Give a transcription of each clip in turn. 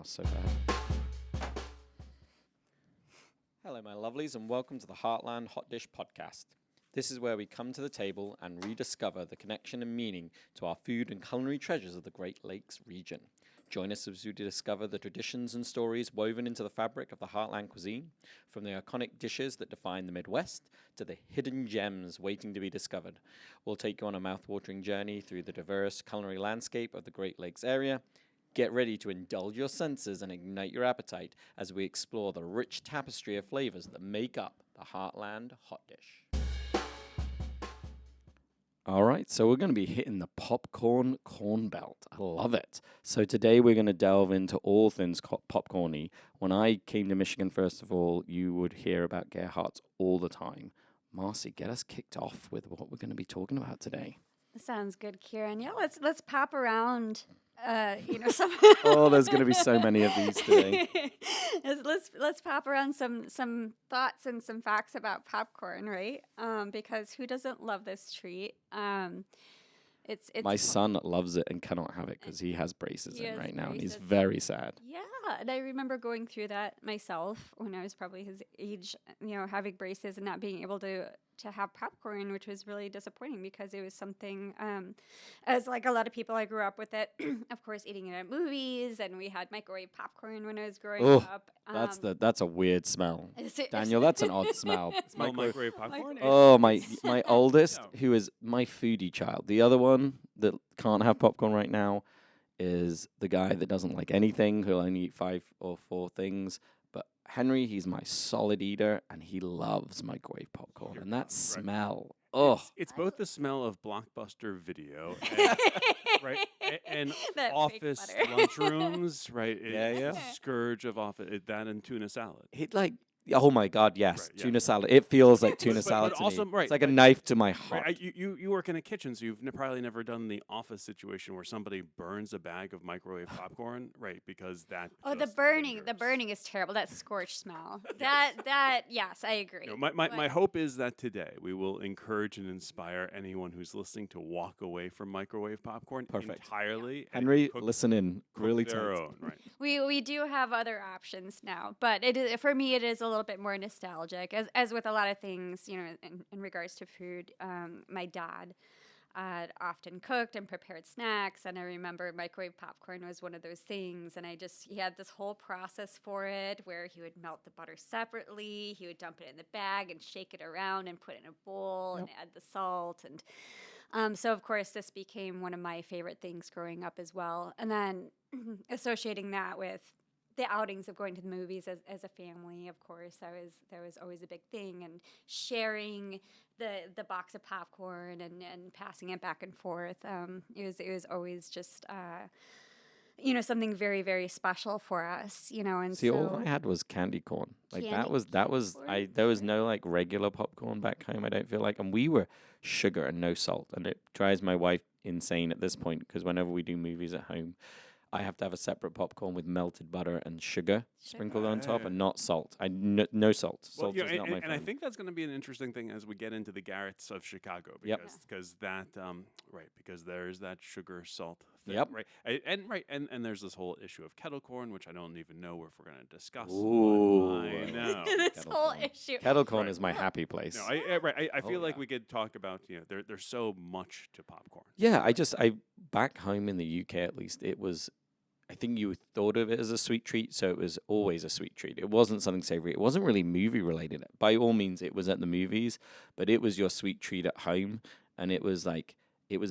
mouse so bad. Hello, my lovelies, and welcome to the Heartland Hot Dish Podcast. This is where we come to the table and rediscover the connection and meaning to our food and culinary treasures of the Great Lakes region. Join us as we discover the traditions and stories woven into the fabric of the Heartland cuisine, from the iconic dishes that define the Midwest to the hidden gems waiting to be discovered. We'll take you on a mouth-watering journey through the diverse culinary landscape of the Great Lakes area. Get ready to indulge your senses and ignite your appetite as we explore the rich tapestry of flavors that make up the Heartland Hot Dish. All right, so we're going to be hitting the popcorn corn belt. I love it. So today we're going to delve into all things popcorny. When I came to Michigan, first of all, you would hear about Gerhardt's all the time. Marcy, get us kicked off with what we're going to be talking about today. Sounds good, Kieron. Yeah, let's pop around. Some. Oh, there's going to be so many of these today. let's pop around some thoughts and some facts about popcorn, right? Because who doesn't love this treat? It's my son loves it and cannot have it because he has braces in right now, and he's very sad. Yeah, and I remember going through that myself when I was probably his age, having braces and not being able to have popcorn, which was really disappointing because it was something, as like a lot of people, I grew up with it, of course, eating it at movies, and we had microwave popcorn when I was growing up. That's a weird smell. Daniel, that's an odd smell. Microwave popcorn? Oh, my oldest, who is my foodie child. The other one that can't have popcorn right now is the guy that doesn't like anything, who'll only eat 5 or 4 things. Henry, he's my solid eater, and he loves microwave popcorn. And that smell, It's both the smell of Blockbuster video and office lunchrooms, right? Scourge of office, that and tuna salad. Oh my God, yes, tuna salad. It feels like tuna salad but to also, me. right, it's like a knife to my heart. Right, you work in a kitchen, so you've probably never done the office situation where somebody burns a bag of microwave popcorn, right? Because that. Oh, the burning is terrible. That scorched smell. Yes, I agree. My hope is that today we will encourage and inspire anyone who's listening to walk away from microwave popcorn entirely. Henry, listen in. Really their own, right? We do have other options now, but for me it is a little bit more nostalgic, as with a lot of things, in regards to food. My dad often cooked and prepared snacks, and I remember microwave popcorn was one of those things, and he had this whole process for it where he would melt the butter separately, he would dump it in the bag and shake it around and put it in a bowl and add the salt, and so of course this became one of my favorite things growing up as well. And then associating that with the outings of going to the movies as a family, of course, that was always a big thing, and sharing the box of popcorn and passing it back and forth. It was always just something very, very special for us. And see, all I had was candy corn. There was no regular popcorn back home. I don't feel like, and we were sugar and no salt, and it drives my wife insane at this point because whenever we do movies at home, I have to have a separate popcorn with melted butter and sugar sprinkled on top, and not salt. No salt. Salt is not my friend. And I think that's going to be an interesting thing as we get into the Garretts of Chicago, because because there's that sugar salt thing, and there's this whole issue of kettle corn, which I don't even know if we're going to discuss. Ooh, I know this whole issue. Kettle corn is my happy place. No, I feel like we could talk about there's so much to popcorn. Yeah, I back home in the UK at least, it was. I think you thought of it as a sweet treat, so it was always a sweet treat. It wasn't something savory. It wasn't really movie related. By all means, it was at the movies, but it was your sweet treat at home, and it was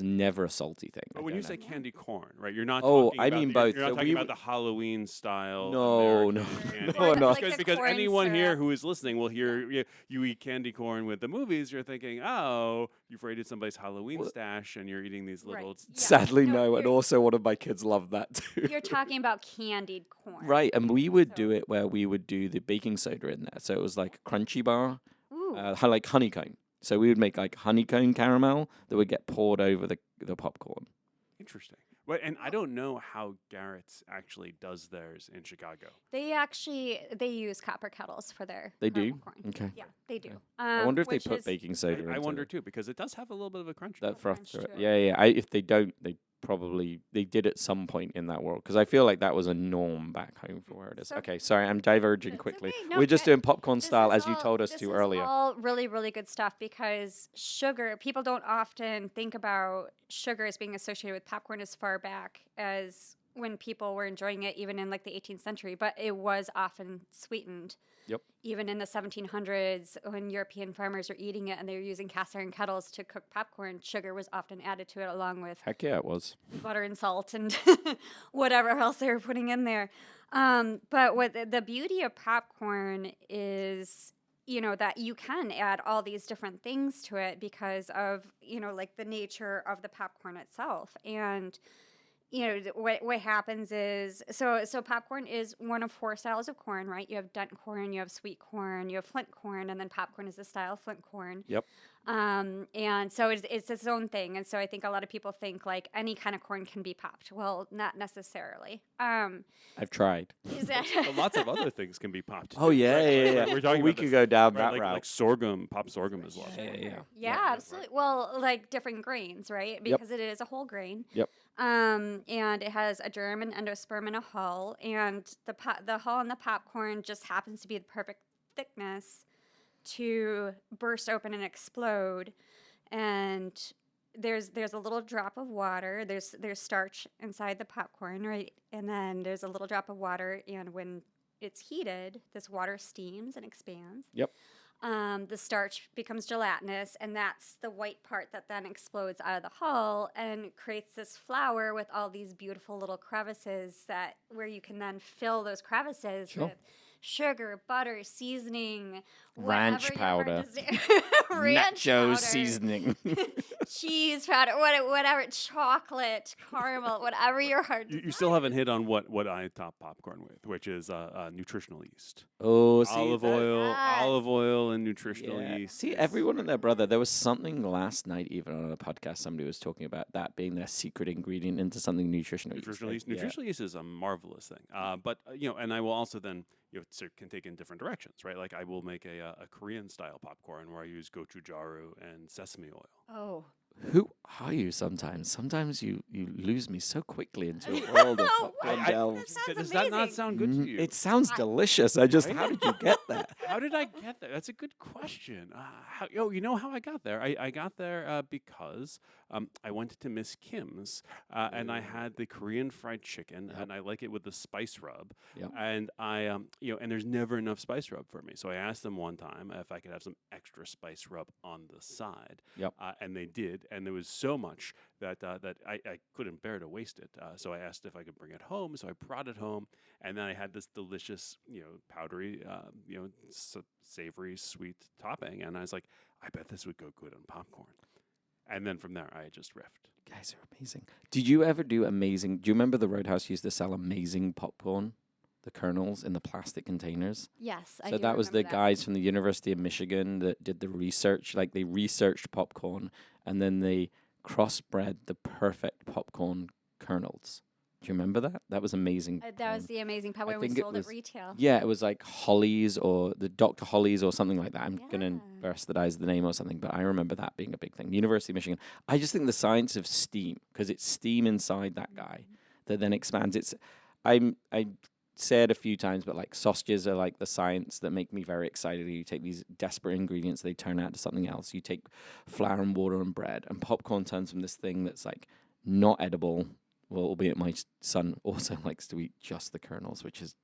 never a salty thing. But when you say candy corn, right? You're not. Oh, talking I about mean the, both. You're not talking about the Halloween style. No. Because anyone here who is listening will hear you eat candy corn with the movies. You're thinking, oh, you've raided somebody's Halloween stash, and you're eating these little. Right. Sadly, no. And also, one of my kids loved that too. You're talking about candied corn, right? And we would do it where we would do the baking soda in there, so it was like a crunchy bar, like honeycomb. So we would make like honeycomb caramel that would get poured over the popcorn. Interesting. Well, and I don't know how Garrett's actually does theirs in Chicago. They use copper kettles for their popcorn. Okay. Yeah, they do. I wonder if they put baking soda in it. I wonder too, because it does have a little bit of a crunch. That froth to it. Yeah. If they don't, they probably they did at some point in that world, because I feel like that was a norm back home for where it is. Okay, sorry, I'm diverging quickly. Okay. No, we're just doing popcorn this style, is as you all- told us this to is earlier. all really, really good stuff, because sugar, people don't often think about sugar as being associated with popcorn as far back as when people were enjoying it, even in like the 18th century, but it was often sweetened. Yep. Even in the 1700s, when European farmers were eating it and they were using cast iron kettles to cook popcorn, sugar was often added to it along with Heck yeah, it was. butter and salt and whatever else they were putting in there. But what the beauty of popcorn is, that you can add all these different things to it because of, like the nature of the popcorn itself. And what happens is, so popcorn is one of 4 styles of corn, right? You have dent corn, you have sweet corn, you have flint corn, and then popcorn is the style of flint corn. Yep. And so it's its own thing. And so I think a lot of people think like any kind of corn can be popped. Well, not necessarily. I've tried. Is that But lots of other things can be popped. Oh, yeah, yeah. We're talking we about could this, go down right, that route. like sorghum, pop sorghum as well. Yeah, absolutely. Well, like different grains, right? Because it is a whole grain. Yep. And it has a germ, an endosperm, and a hull. And the hull and the popcorn just happens to be the perfect thickness to burst open and explode. And there's a little drop of water. There's starch inside the popcorn, right? And then there's a little drop of water. And when it's heated, this water steams and expands. Yep. The starch becomes gelatinous, and that's the white part that then explodes out of the hull and creates this flour with all these beautiful little crevices where you can then fill those crevices with sugar, butter, seasoning, ranch powder, ranch nacho powder, seasoning, cheese powder, whatever, chocolate, caramel, whatever your heart desires. You still haven't hit on what I top popcorn with, which is nutritional yeast. Oh, see, olive oil, and nutritional yeast. See, everyone and their brother. There was something last night, even on a podcast, somebody was talking about that being their secret ingredient into something nutritional. Nutritional yeast. Nutritional yeast is a marvelous thing. But and I will also then can take in different directions, right? Like I will make a Korean style popcorn where I use gochujang and sesame oil. Oh. Who are you sometimes? Sometimes you lose me so quickly into a world of popcorn delves. Does that not sound good to you? It sounds delicious. How did you get that? How did I get there? That's a good question. You know how I got there? I got there because I went to Miss Kim's and I had the Korean fried chicken and I like it with the spice rub. Yep. And I and there's never enough spice rub for me. So I asked them one time if I could have some extra spice rub on the side. Yep. And they did. And there was so much that I couldn't bear to waste it. So I asked if I could bring it home. So I brought it home, and then I had this delicious, powdery, savory, sweet topping. And I was like, I bet this would go good on popcorn. And then from there, I just riffed. Guys are amazing. Did you ever do amazing? Do you remember the Roadhouse used to sell amazing popcorn? The kernels in the plastic containers. Yes, I so do that was the remember that. guys from the University of Michigan that did the research. Like they researched popcorn and then they crossbred the perfect popcorn kernels. Do you remember that? That was amazing. That was the amazing part when we sold at retail. Yeah, it was like Hollies or the Dr. Hollies or something like that. I'm going to bastardize the name or something, but I remember that being a big thing. University of Michigan. I just think the science of steam, because it's steam inside that guy that then expands. I said a few times, but like sausages are like the science that make me very excited. You take these desperate ingredients, they turn out to something else. You take flour and water and bread, and popcorn turns from this thing that's like not edible. Well, albeit my son also likes to eat just the kernels, which is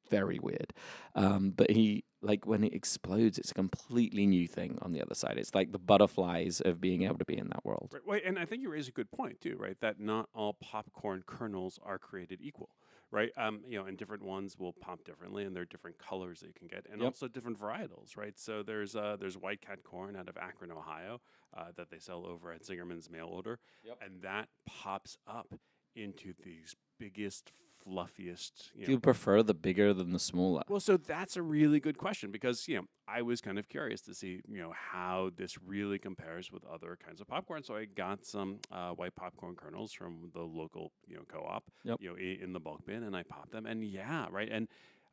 very weird. But he, like, when it explodes, it's a completely new thing on the other side. It's like the butterflies of being able to be in that world. Right, and I think you raise a good point too, right? That not all popcorn kernels are created equal. Right, and different ones will pop differently, and there are different colors that you can get, and also different varietals, right? So there's White Cat corn out of Akron, Ohio, that they sell over at Zingerman's Mail Order, and that pops up into these biggest, fluffiest. Do you prefer the bigger than the smaller? Well, so that's a really good question because I was kind of curious to see how this really compares with other kinds of popcorn. So I got some white popcorn kernels from the local co-op, in the bulk bin, and I popped them. And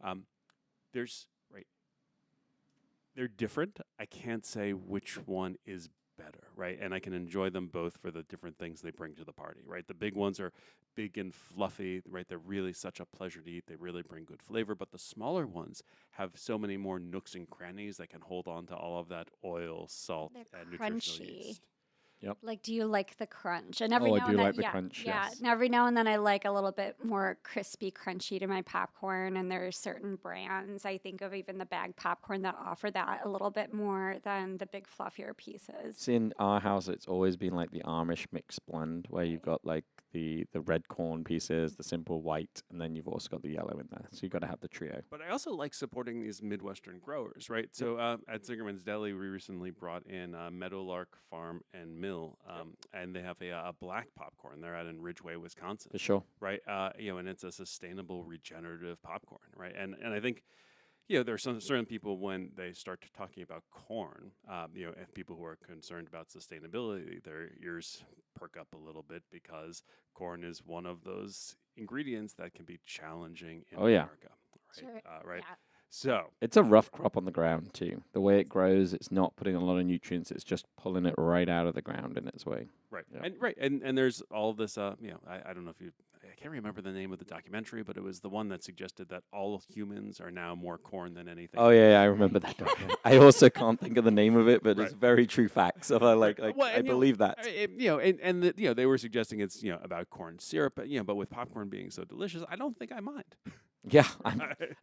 and they're different. I can't say which one is better, right? And I can enjoy them both for the different things they bring to the party, right? The big ones are big and fluffy, right? They're really such a pleasure to eat. They really bring good flavor. But the smaller ones have so many more nooks and crannies that can hold on to all of that oil, salt, and nutritional crunchy. yeast. Yep. Like, do you like the crunch? And every Oh, I now do and then, like the crunch, yeah. yes. And every now and then, I like a little bit more crispy, crunchy to my popcorn. And there are certain brands I think of, even the bag popcorn, that offer that a little bit more than the big fluffier pieces. See, in our house, it's always been like the Amish mixed blend, where you've got like the red corn pieces, the simple white, and then you've also got the yellow in there. So you've got to have the trio. But I also like supporting these Midwestern growers, right? So at Zingerman's Deli, we recently brought in Meadowlark Farm and Mill, and they have a black popcorn. They're out in Ridgeway, Wisconsin. For sure. Right? And it's a sustainable, regenerative popcorn, right? And I think, there are some certain people when they start talking about corn, and people who are concerned about sustainability, their ears perk up a little bit because corn is one of those ingredients that can be challenging in America. Right? Sure. Right. Yeah. So It's a rough crop on the ground too. The way it grows, it's not putting a lot of nutrients. It's just pulling it right out of the ground in its way. right, Yep. and there's all this. I don't know if I can't remember the name of the documentary, but it was the one that suggested that all humans are now more corn than anything. Oh yeah, I remember that. I also can't think of the name of it, but it's Right. very true facts. So I Well, I believe that. They were suggesting it's about corn syrup, but with popcorn being so delicious, I don't think I mind. Yeah.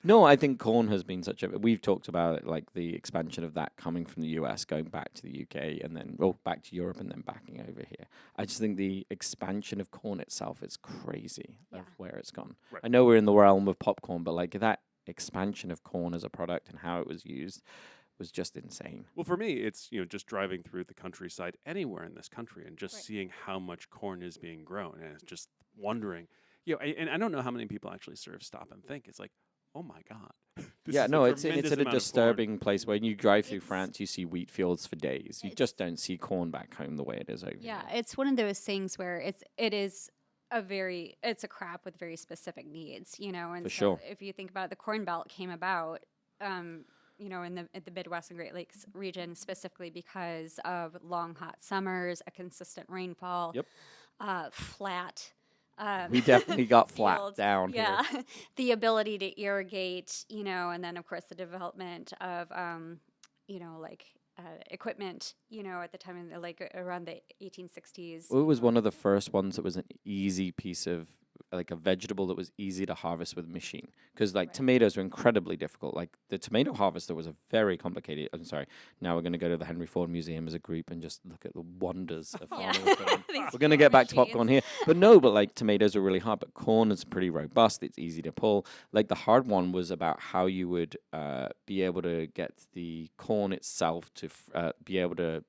No, I think corn has been such a. We've talked about it, like the expansion of that coming from the US, going back to the UK, and then back to Europe, and then backing over here. I just think the expansion of corn itself is crazy of Yeah. where it's gone. Right. I know we're in the realm of popcorn, but like that expansion of corn as a product and how it was used was just insane. Well, for me, it's just driving through the countryside anywhere in this country and just Right. seeing how much corn is being grown, and it's just wondering, and I don't know how many people actually sort of stop and think. It's like, oh my god. This Yeah, is no, a it's tremendous at a amount of corn. disturbing place. When you drive through It's- France, you see wheat fields for days. You It's- just don't see corn back home the way it is over Yeah, here. it's one of those things where it's a crop with very specific needs, and For so sure. if you think about it, the Corn Belt came about, in the Midwest and Great Lakes region specifically because of long hot summers, a consistent rainfall, Yep. flat. We definitely got flat fields. down Yeah, here. the ability to irrigate, and then of course the development of, equipment, at the time in around the 1860s. Well, it was one of the first ones that was an easy piece of like a vegetable that was easy to harvest with a machine. Because like Right. tomatoes are incredibly difficult. Like the tomato harvester was a very complicated. I'm sorry. Now we're going to go to the Henry Ford Museum as a group and just look at the wonders of Yeah. farming equipment. These We're going to get back to machines. popcorn here. But no, but like tomatoes are really hard, but corn is pretty robust. It's easy to pull. Like the hard one was about how you would be able to get the corn itself to be able to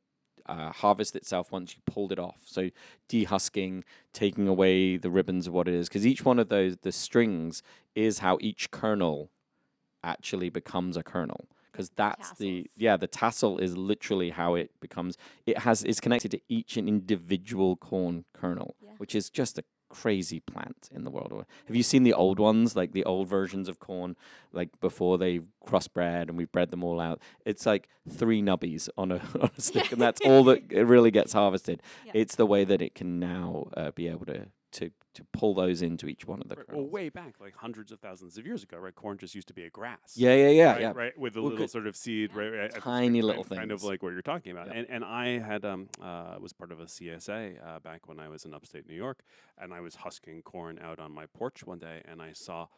harvest itself once you pulled it off. So dehusking, taking away the ribbons of what it is. Because each one of those, the strings, is how each kernel actually becomes a kernel. Because that's the tassel is literally how it becomes. It's connected to each an individual corn kernel, Yeah. which is just a crazy plant in the world. Have you seen the old ones, like the old versions of corn, like before they crossbred and we bred them all out? It's like 3 nubbies on a stick, and that's all that it really gets harvested. Yeah. It's the way that it can now be able to pull those into each one of the Well, kernels. way back, like hundreds of thousands of years ago, right? Corn just used to be a grass. Yeah. Right, with a Well, little good- sort of seed, Yeah. right? at the Tiny start, little kind of things. like what you're talking about. Yep. And I had was part of a CSA back when I was in upstate New York, and I was husking corn out on my porch one day, and I saw.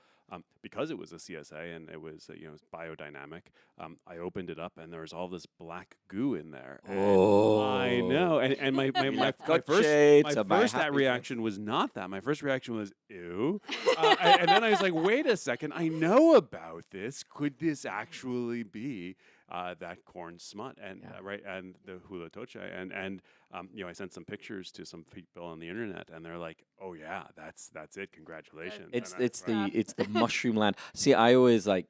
Because it was a CSA and it was biodynamic, I opened it up and there was all this black goo in there. And I know, and my first reaction was not that. My first reaction was ew, and then I was like, wait a second, I know about this. Could this actually be that corn smut and and the hula toche and I sent some pictures to some people on the internet and they're like, oh yeah, that's it. Congratulations. It's the mushroom land. See, I always I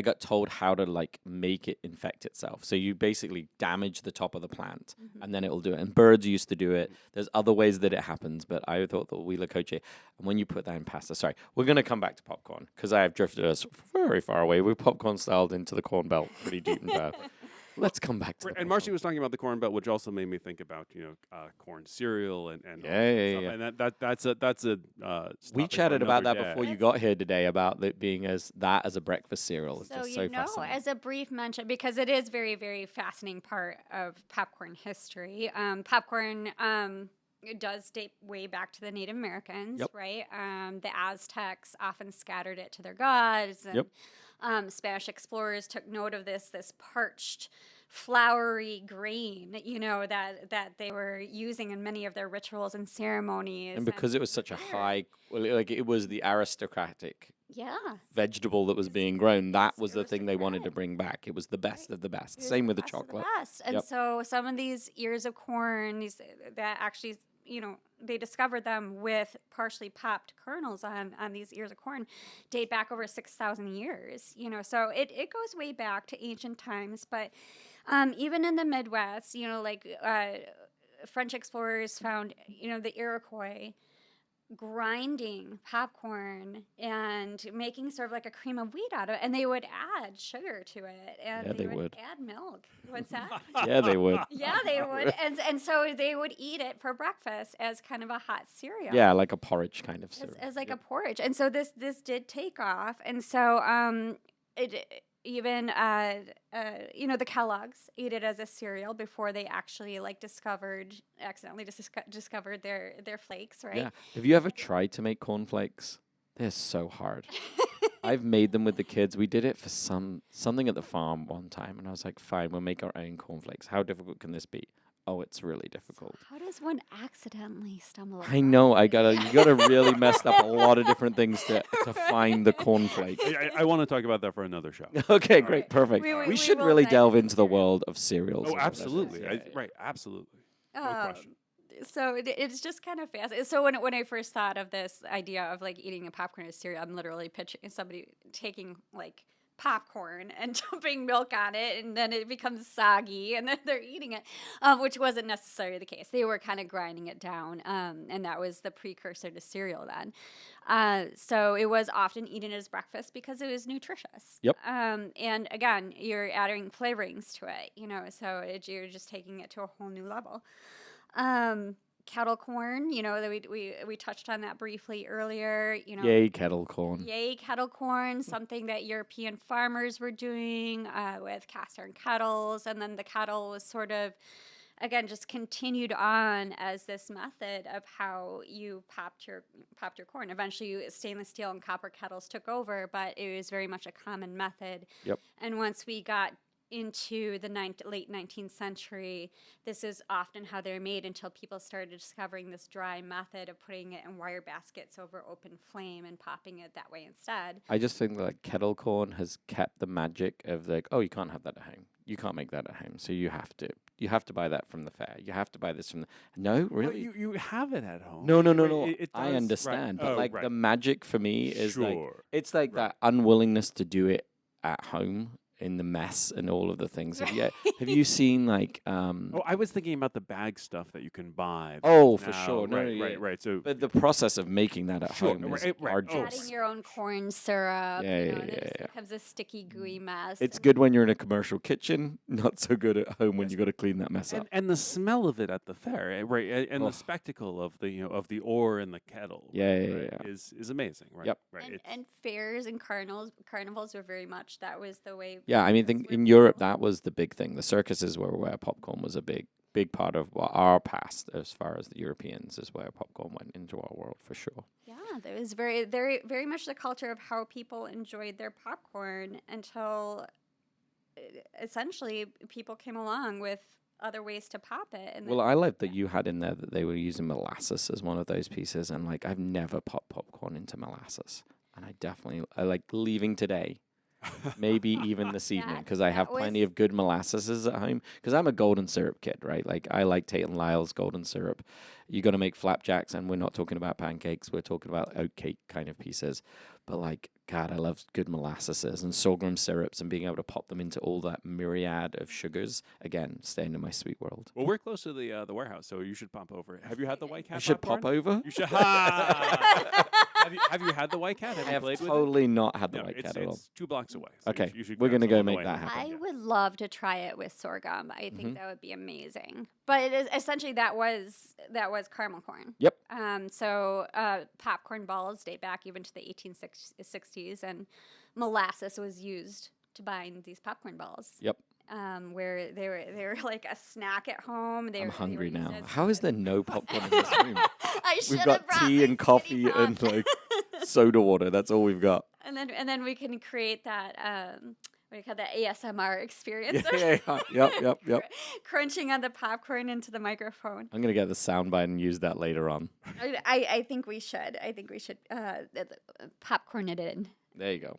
got told how to make it infect itself. So you basically damage the top of the plant and then it'll do it. And birds used to do it. There's other ways that it happens, but I thought the Wheeler Coche, and when you put that in pasta, sorry, we're going to come back to popcorn because I have drifted us very far away. We're popcorn styled into the corn belt pretty deep and bad. let's come back to And Marcy was talking about the Corn Belt, which also made me think about corn cereal and yeah. And that's a we chatted about that before you got here today about it being as a breakfast cereal. So it's just fascinating. as a brief mention, because it is very, very fascinating part of popcorn history. Popcorn it does date way back to the Native Americans, right? The Aztecs often scattered it to their gods, and Spanish explorers took note of this parched, floury grain, that they were using in many of their rituals and ceremonies. And because it was such a high, it was the aristocratic vegetable that was being grown, that was the thing they wanted to bring back. It was the best of the best. Same with the chocolate. And so some of these ears of corn, that actually, they discovered them with partially popped kernels on these ears of corn, date back over 6,000 years. So it goes way back to ancient times. But even in the Midwest, French explorers found, the Iroquois grinding popcorn and making sort of like a cream of wheat out of it, and they would add sugar to it, and they would add milk. What's that? Yeah, they would. Yeah, they would, and so they would eat it for breakfast as kind of a hot cereal. Yeah, like a porridge kind of cereal. As like a porridge, and so this did take off, and so even the Kellogg's ate it as a cereal before they actually accidentally discovered their flakes, right? Yeah. Have you ever tried to make cornflakes? They're so hard. I've made them with the kids. We did it for something at the farm one time, and I was like, fine, we'll make our own cornflakes. How difficult can this be? Oh, it's really difficult. How does one accidentally stumble? I know. You gotta really mess up a lot of different things to find the cornflake. I want to talk about that for another show. Okay, great, perfect. We should really delve into the world of cereals. Oh, absolutely. Right, absolutely. No question. So it's just kind of fascinating. So when I first thought of this idea of like eating a popcorn as cereal, I'm literally picturing somebody taking like popcorn and dumping milk on it, and then it becomes soggy, and then they're eating it, which wasn't necessarily the case. They were kind of grinding it down, and that was the precursor to cereal then. So it was often eaten as breakfast because it was nutritious. Yep. And again, you're adding flavorings to it, so you're just taking it to a whole new level. Kettle corn, we touched on that briefly earlier. Yay, kettle corn. Yay, kettle corn, something that European farmers were doing with cast iron kettles. And then the kettle was sort of, again, just continued on as this method of how you popped your corn. Eventually, stainless steel and copper kettles took over, but it was very much a common method. Yep. And once we got into the late 19th century, this is often how they're made until people started discovering this dry method of putting it in wire baskets over open flame and popping it that way instead. I just think like kettle corn has kept the magic of like, oh, you can't have that at home. You can't make that at home, so you have to buy that from the fair. You have to buy this from the... No, really? Well, you have it at home. No. It I understand, but right. The magic for me is it's like Right. that unwillingness to do it at home in the mess and all of the things. Have you seen like... I was thinking about the bag stuff that you can buy. Oh, for now. sure. Right. So, but the process of making that at home is right. arduous. Adding your own corn syrup. It becomes a sticky, gooey mess. It's good when you're in a commercial kitchen, not so good at home when you got to clean that mess up. And the smell of it at the fair, right? And the spectacle of the ore in the kettle, is amazing, right? Yep. Right. And fairs and carnivals were very much, that was the way. Yeah, I mean, in Europe, that was the big thing. The circuses were where popcorn was a big part of our past, as far as the Europeans, is where popcorn went into our world, for sure. Yeah, there was very, very, very much the culture of how people enjoyed their popcorn until essentially people came along with other ways to pop it. And I like that you had in there that they were using molasses as one of those pieces, and like I've never popped popcorn into molasses, and I like leaving today. Maybe even this evening, because I have plenty of good molasses at home. Because I'm a golden syrup kid, right? Like I like Tate and Lyle's golden syrup. You're gonna make flapjacks, and we're not talking about pancakes. We're talking about oatcake kind of pieces. But like, God, I love good molasses and sorghum syrups, and being able to pop them into all that myriad of sugars. Again, staying in my sweet world. Well, we're close to the warehouse, so you should pop over. Have you had the White Cat? I should popcorn? pop over. You should. have you had the White Cat? Have I you have played with totally not had the it? White No, Cat at all. it's 2 blocks away. So Okay, you should we're grab gonna some go on the make way that home. happen. I would love to try it with sorghum. I think Mhm. that would be amazing. But it is essentially that was caramel corn. Yep. So popcorn balls date back even to the 1860s, and molasses was used to bind these popcorn balls. Yep. Where they were like a snack at home. I'm hungry they were now. used as- How is there no popcorn in this room? I should We've have got brought tea my and coffee skinny and pop. like soda water. That's all we've got. And then we can create that what do you call that ASMR experience? Yep. Crunching on the popcorn into the microphone. I'm gonna get the soundbite and use that later on. I think we should. I think we should popcorn it in. There you go.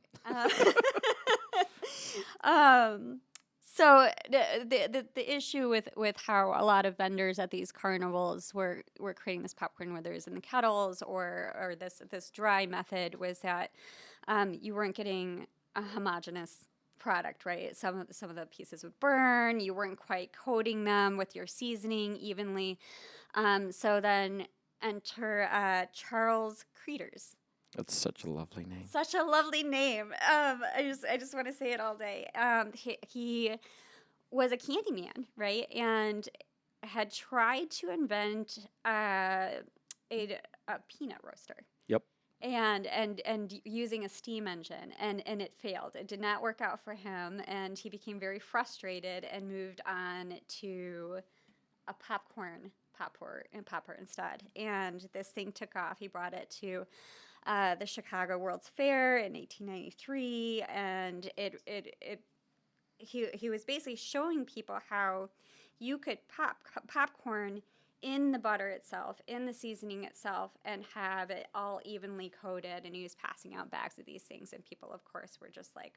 So the issue with how a lot of vendors at these carnivals were creating this popcorn, whether it's in the kettles or this dry method, was that you weren't getting a homogeneous product, right? Some of the pieces would burn. You weren't quite coating them with your seasoning evenly. So then enter Charles Creeders. That's such a lovely name. Such a lovely name. I just want to say it all day. He was a candy man, right? And had tried to invent a peanut roaster. Yep. And using a steam engine, and it failed. It did not work out for him, and he became very frustrated and moved on to a popper instead. And this thing took off. He brought it to the Chicago World's Fair in 1893, and he was basically showing people how you could pop popcorn in the butter itself, in the seasoning itself, and have it all evenly coated. And he was passing out bags of these things, and people, of course, were just like,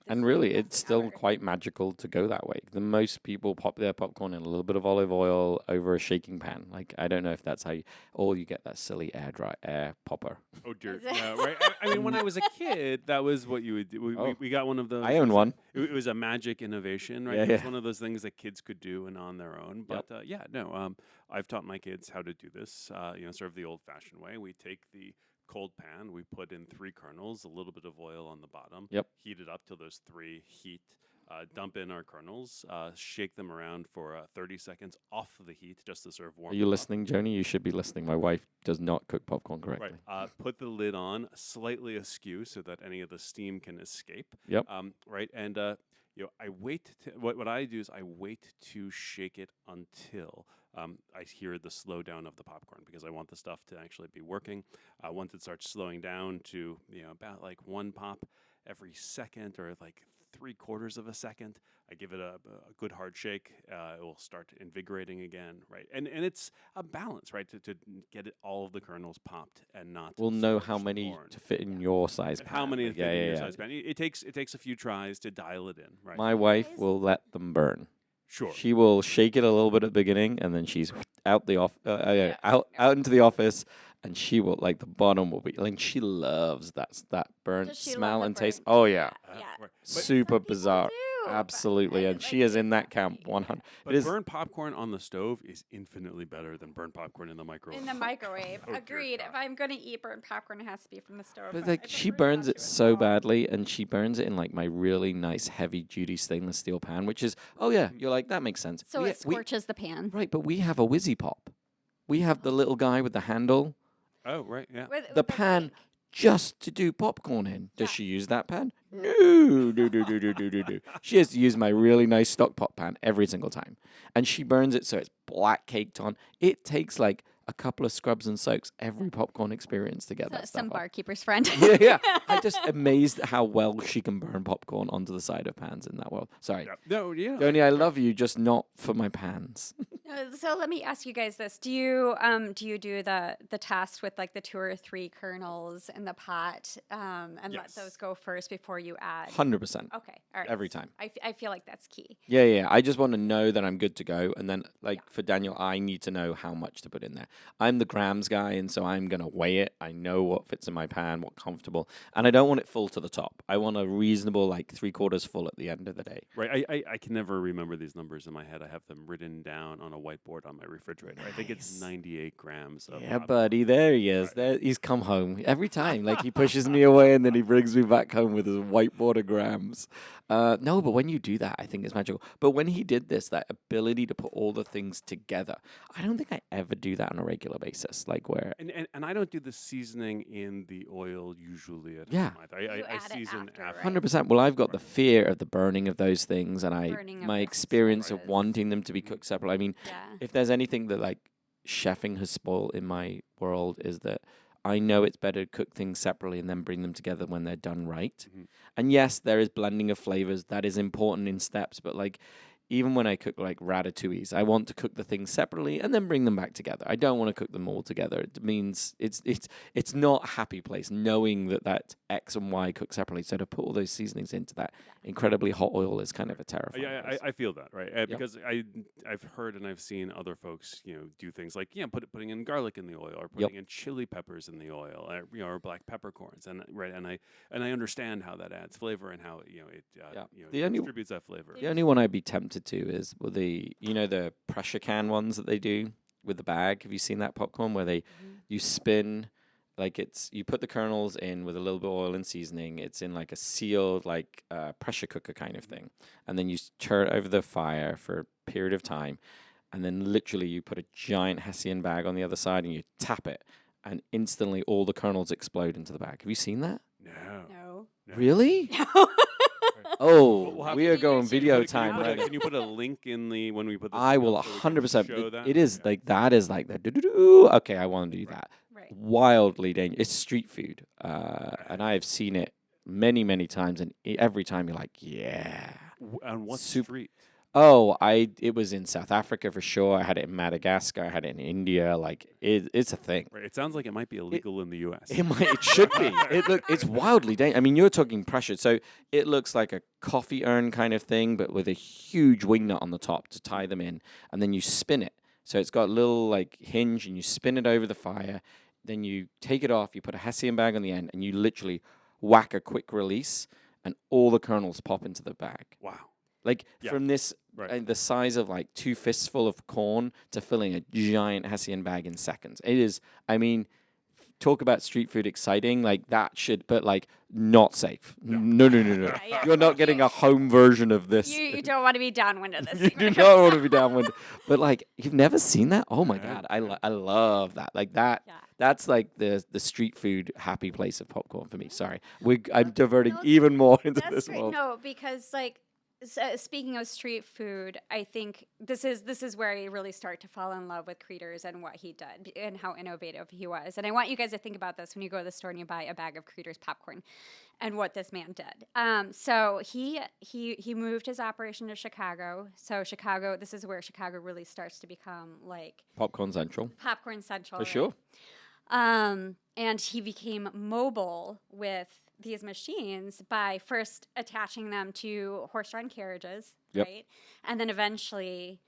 And really, it's still quite magical to go that way. The most people pop their popcorn in a little bit of olive oil over a shaking pan. Like, I don't know if that's how you, or you get that silly air popper. Oh dear, no, right? I mean, when I was a kid, that was what you would do. We got one of those. I own one. It was a magic innovation, right? Yeah, It was yeah. one of those things that kids could do and on their own. But I've taught my kids how to do this. Sort of the old-fashioned way. We take the cold pan, we put in 3 kernels, a little bit of oil on the bottom. Yep. Heat it up till those 3 heat. Dump in our kernels, shake them around for 30 seconds off of the heat just to sort of warm Are you listening, Joni? You should be listening. My wife does not cook popcorn correctly. Right. Put the lid on slightly askew so that any of the steam can escape. Yep. Right. And I wait. What I do is I wait to shake it until I hear the slowdown of the popcorn, because I want the stuff to actually be working. Once it starts slowing down to about like 1 pop every second, or like 3/4 of a second, I give it a good hard shake. It will start invigorating again, right? And it's a balance, right? To get all of the kernels popped and not. We'll know how many corn. to fit in your size pan. How many to fit in your yeah. size pan? It takes a few tries to dial it in, right? My wife will let them burn. Sure. She will shake it a little bit at the beginning, and then she's out out into the office, and she will, like, the bottom will be like, she loves that burnt Does she smell love and the taste. burnt? Oh yeah, Yeah. Right. But, super people bizarre. do, but Absolutely, I and like she is it in that that camp way. 100. but It is burnt popcorn on the stove is infinitely better than burnt popcorn in the microwave. In the microwave. Oh, dear Agreed. God. If I'm going to eat burnt popcorn, it has to be from the stove. But I like, she prefer burns not it to at so all. badly, and she burns it in like my really nice heavy duty stainless steel pan, which is, oh yeah, you're like, that makes sense. So it scorches the pan. Right, but we have a Whizzy Pop. We have the little guy with the handle, Oh, right, yeah. With the pan cake. just to do popcorn in. Does Yeah. she use that pan? No. She has to use my really nice stock pot pan every single time. And she burns it so it's black caked on. It takes like a couple of scrubs and soaks every popcorn experience to get that stuff Some up. barkeeper's friend. Yeah. I'm just amazed at how well she can burn popcorn onto the side of pans in that world. Sorry. Yeah. No, yeah. Joni, I love you, just not for my pans. So let me ask you guys this: Do you do the test with like the 2 or 3 kernels in the pot and let Yes. those go first before you add? 100%. Okay, all right. Every time. I feel like that's key. Yeah. I just want to know that I'm good to go. And then, like, for Daniel, I need to know how much to put in there. I'm the grams guy, and so I'm going to weigh it. I know what fits in my pan, what comfortable. And I don't want it full to the top. I want a reasonable, like, 3/4 full at the end of the day. Right. I can never remember these numbers in my head. I have them written down on a whiteboard on my refrigerator. I think it's 98 grams of Yeah, buddy, there he is. There, he's come home every time. Like, he pushes me away and then he brings me back home with his whiteboard of grams. No, but when you do that, I think it's magical. But when he did this, that ability to put all the things together, I don't think I ever do that on a regular basis. Like, where... And I don't do the seasoning in the oil usually at Yeah. home either. I season after. 100%. Well, I've got the fear of the burning of those things, and my experience of sauces. wanting them to be cooked separately. I mean, Yeah. if there's anything that like chefing has spoiled in my world, is that I know it's better to cook things separately and then bring them together when they're done right. And yes, there is blending of flavors that is important in steps, but like even when I cook like ratatouilles, I want to cook the things separately and then bring them back together. I don't want to cook them all together. It means it's not a happy place knowing that X and Y cook separately. So to put all those seasonings into that incredibly hot oil is kind of a terrifying place. I feel that, right? Because I've heard and I've seen other folks, do things like putting in garlic in the oil, or putting in chili peppers in the oil, or black peppercorns, and I understand how that adds flavor and how it distributes that flavor. The only one I'd be tempted to is the pressure can ones that they do with the bag. Have you seen that popcorn where you spin? Like you put the kernels in with a little bit of oil and seasoning. It's in like a sealed pressure cooker kind of thing. And then you turn it over the fire for a period of time. And then literally you put a giant Hessian bag on the other side and you tap it. And instantly all the kernels explode into the bag. Have you seen that? No. Really? No. Oh, we are going video time right now. Can you put a link in when we put this I will up so we can 100%. show that? It is like that is like the do-do-do. Okay, I want to do that. Right. Wildly dangerous. It's street food, and I have seen it many, many times, and every time you're like, yeah. On what street? Oh, it was in South Africa for sure. I had it in Madagascar. I had it in India. Like it's a thing. Right. It sounds like it might be illegal in the U.S. It should be. It's wildly dangerous. I mean, you're talking pressure. So it looks like a coffee urn kind of thing, but with a huge wing nut on the top to tie them in, and then you spin it. So it's got a little like hinge, and you spin it over the fire. Then you take it off. You put a Hessian bag on the end, and you literally whack a quick release, and all the kernels pop into the bag. Wow. Like from this, the size of like 2 fistful of corn to filling a giant Hessian bag in seconds. It is, I mean, talk about street food exciting. Like that should, but like not safe. No. Yeah. You're not getting a home version of this. You don't want to be downwind of this. You do not want to be downwind. But like, you've never seen that? Oh my God. I love that. Like that. Yeah. That's like the street food happy place of popcorn for me. Sorry. I'm diverting even more into this world. No, because like, speaking of street food, I think this is where I really start to fall in love with Creators and what he did and how innovative he was. And I want you guys to think about this when you go to the store and you buy a bag of Creators popcorn, and what this man did. So he moved his operation to Chicago. So Chicago, this is where Chicago really starts to become like Popcorn Central. Popcorn Central, for sure. And he became mobile with these machines by first attaching them to horse-drawn carriages, right? And then eventually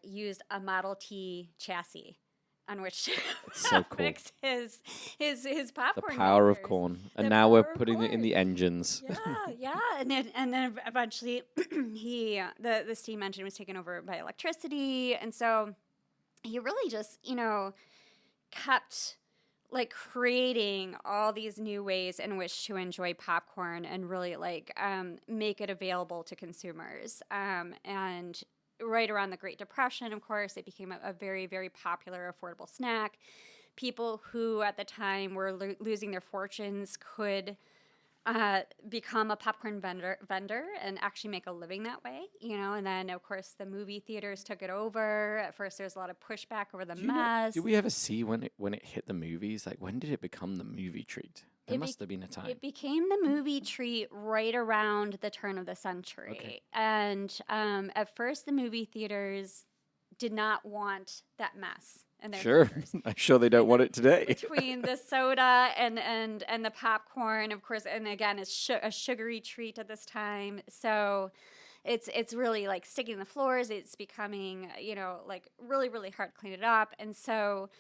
used a Model T chassis on which to fix his popcorn. The power of corn. And now we're putting it in the engines. Yeah. And then eventually the steam engine was taken over by electricity. And so he really just, kept like creating all these new ways in which to enjoy popcorn and really like make it available to consumers. And right around the Great Depression, of course, it became a very, very popular, affordable snack. People who at the time were losing their fortunes could become a popcorn vendor and actually make a living that way, and then of course the movie theaters took it over. At first there was a lot of pushback over the mess. Did we ever see when it hit the movies? Like when did it become the movie treat? There must have been a time. It became the movie treat right around the turn of the century. Okay. And at first the movie theaters did not want that mess. Sure. I'm sure they don't want it today. Between the soda and the popcorn, of course, and again, it's a sugary treat at this time. So it's really like sticking to the floors. It's becoming, like really, really hard to clean it up. And so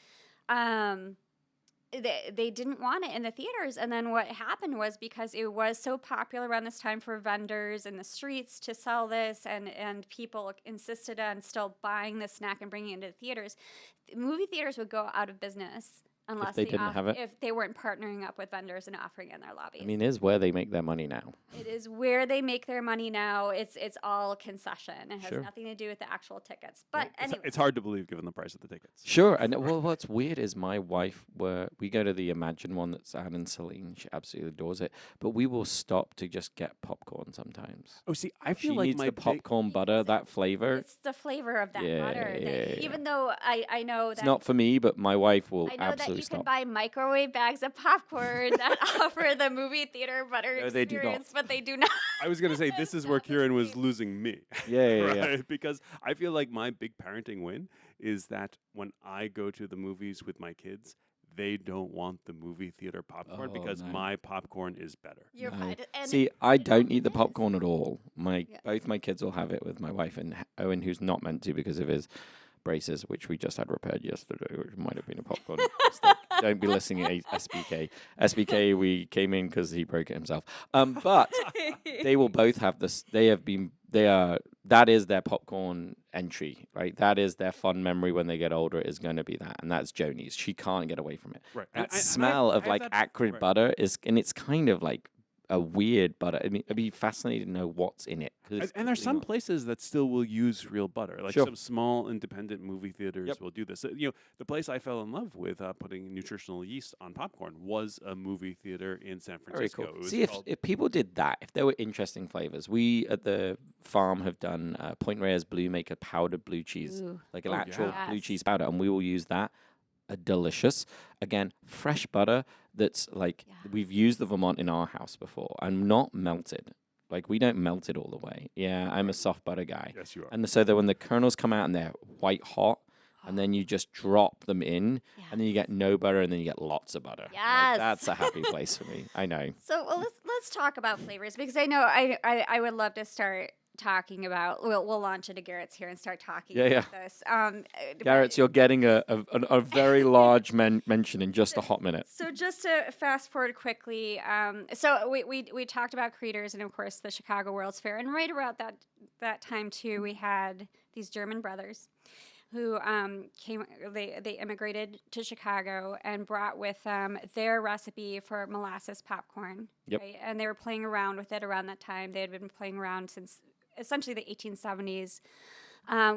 they didn't want it in the theaters. And then what happened was, because it was so popular around this time for vendors in the streets to sell this, and people insisted on still buying this snack and bringing it into the theaters, movie theaters would go out of business unless they didn't have it. If they weren't partnering up with vendors and offering it in their lobbies. I mean, it is where they make their money now. It is where they make their money now. It's all concession. It has Sure. nothing to do with the actual tickets. But anyway. It's hard to believe given the price of the tickets. Sure. And well, what's weird is my wife, we go to the Imagine one that's Anne and Celine. She absolutely adores it. But we will stop to just get popcorn sometimes. Oh, see, I feel She like needs my the popcorn butter, that flavor. It's the flavor of that Yeah, butter. yeah. Even though I know It's that not for me, but my wife will I know that absolutely you stop. can buy microwave bags of popcorn that offer the movie theater butter No, they do not. experience, but they do not. I was going to say, this is where Kieron was losing me. Yeah. Right? Because I feel like my big parenting win is that when I go to the movies with my kids, they don't want the movie theater popcorn because my popcorn is better. You're No. right. And See, I don't eat the is. popcorn at all. Both my kids will have it with my wife, and Owen, who's not meant to because of his braces, which we just had repaired yesterday, which might have been a popcorn mistake. Don't be listening at SBK. SBK, we came in because he broke it himself. But they will both have this. That is their popcorn entry, right? That is their fun memory when they get older is going to be that. And that's Joni's. She can't get away from it. Right. That smell of like acrid butter and it's kind of like a weird butter. I mean, I'd be fascinated to know what's in it. And there's some places that still will use real butter, like Sure. some small independent movie theaters Yep. will do this. The place I fell in love with putting nutritional yeast on popcorn was a movie theater in San Very Francisco. cool. It was See, called- if people did that, if there were interesting flavors, we at the farm have done Point Reyes Blue, make a powdered blue cheese, Ooh. like an Oh, actual yeah. blue Yes. cheese powder, and we will use that. Delicious. Again, fresh butter that's like we've used the Vermont in our house before and not melted. Like we don't melt it all the way. Yeah, I'm a soft butter guy. Yes, you are. And so that when the kernels come out and they're white hot, and then you just drop them in, and then you get no butter, and then you get lots of butter. Like, Yes. that's a happy place for me. I know. So let's talk about flavors, because I know I would love to start talking about. We'll launch into Garrett's here and start talking about this. Garrett's, you're getting a very large mention in just a hot minute. So just to fast forward quickly, so we talked about creators and of course the Chicago World's Fair, and right around that time too, we had these German brothers who came. They immigrated to Chicago and brought with them their recipe for molasses popcorn. Yep. Right? And they were playing around with it around that time. They had been playing around since essentially the 1870s.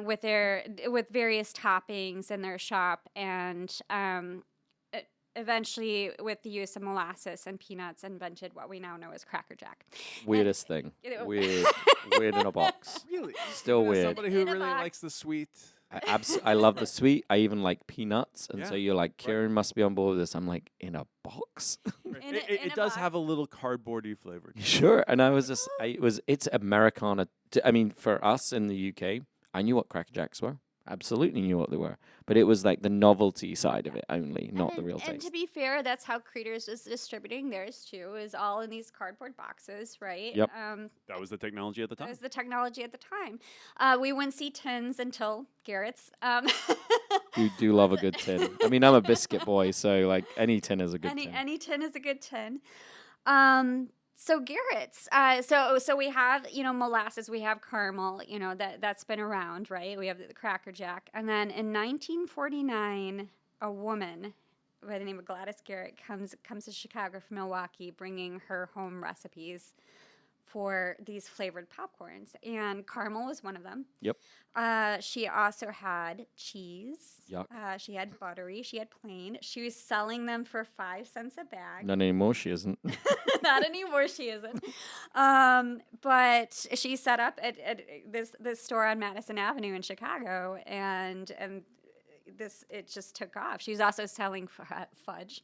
With various toppings in their shop, and eventually, with the use of molasses and peanuts, invented what we now know as Cracker Jack. Weirdest thing. Weird in a box. Really? Still As weird. somebody who In a really box. likes the sweet. I love the sweet. I even like peanuts, and so Yeah. you're like, Kieron must be on board with this. I'm like, in a box. In It a does box. have a little cardboardy flavor. to it. Sure. And I was just, it's Americana. I mean, for us in the UK, I knew what Cracker Jacks were. Absolutely knew what they were. But it was like the novelty side of it only, not the real And taste. to be fair, that's how Creators is distributing theirs too, is all in these cardboard boxes, right? Yep. That was the technology at the That time. was the technology at the time. We wouldn't see tins until Garrett's. You do love a good tin. I mean, I'm a biscuit boy, so like any tin is a good tin. Any tin is a good tin. So Garrett's. So we have molasses. We have caramel. That's been around, right? We have the Cracker Jack, and then in 1949, a woman by the name of Gladys Garrett comes to Chicago from Milwaukee, bringing her home recipes for these flavored popcorns, and caramel was one of them. Yep. She also had cheese. Yuck. She had buttery. She had plain. She was selling them for 5 cents a bag. Not anymore, she isn't. Not anymore, she isn't. But she set up at this store on Madison Avenue in Chicago, and it just took off. She was also selling fudge.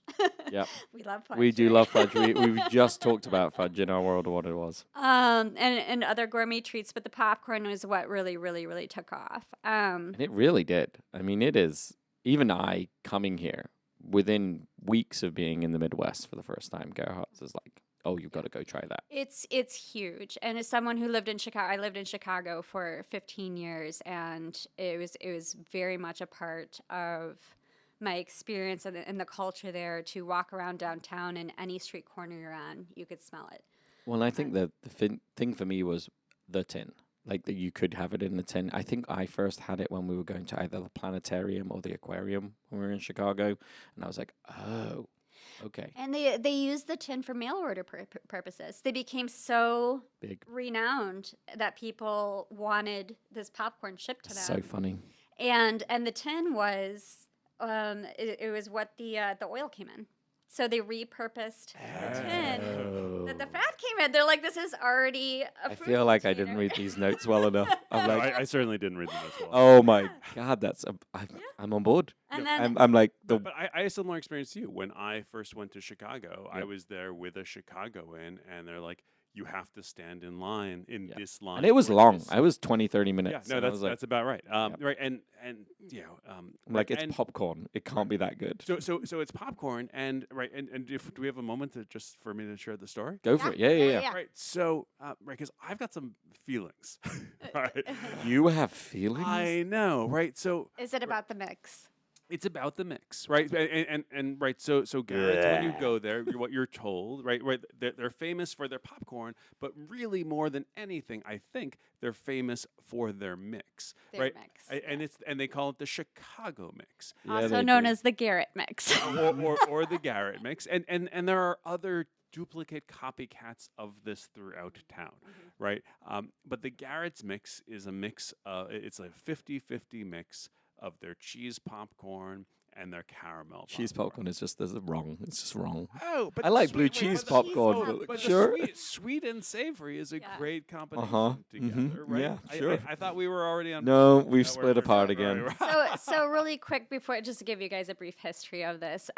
Yep. We love fudge. We do right? love fudge. We've just talked about fudge in our world of what it was. And other gourmet treats, but the popcorn was what really, really, really took off. And it really did. I mean, it is, even I coming here within weeks of being in the Midwest for the first time, Gerhardt's is like, oh, you've got to go try that. It's huge. And as someone who lived in Chicago, I lived in Chicago for 15 years, and it was very much a part of my experience and the culture there to walk around downtown and any street corner you're on, you could smell it. Well, I think the thing for me was the tin. Like that you could have it in the tin. I think I first had it when we were going to either the planetarium or the aquarium when we were in Chicago. And I was like, oh, okay. And they used the tin for mail order purposes. They became so Big. renowned that people wanted this popcorn shipped to them. So funny. And the tin was, it was what the oil came in. So they repurposed the tin that the fat came in. They're like, this is already a I food feel like I container. didn't read these notes well enough. I'm No, like, I certainly didn't read them as well. oh my God, I'm on board. And then I'm like, But I had a similar experience to you. When I first went to Chicago, I was there with a Chicagoan, and they're like, you have to stand in line in this line. and it was or long. this." I was 20, 30 minutes. Yeah, no, and I was like, that's about right. Right, and you know, I'm like, it's and popcorn. It can't be that good. so it's popcorn, and right, and do we have a moment to just for me to share the story? Go for it. Yeah. Right. So, right, because I've got some feelings. Right. You have feelings? I know. Right. So is it about the mix? it's about the mix, right? And right. So Garrett's, when you go there, what you're told, right? They're famous for their popcorn, but really more than anything, I think they're famous for their mix, Their right? mix, And they call it the Chicago mix. Yeah, Also they known do. as the Garrett mix. or the Garrett mix, and there are other duplicate copycats of this throughout town, right? But the Garrett's mix is a mix. It's a 50-50 mix of their cheese popcorn and their caramel. Cheese popcorn is just wrong. It's just wrong. Oh, but I the like sweet- blue wait, cheese but the- popcorn, oh, but but sure. the sweet and savory is a Yeah. great combination Mhm. together, right? Yeah, sure. I thought we were already on. No, board. we've No, split apart again. So really quick before, just to give you guys a brief history of this,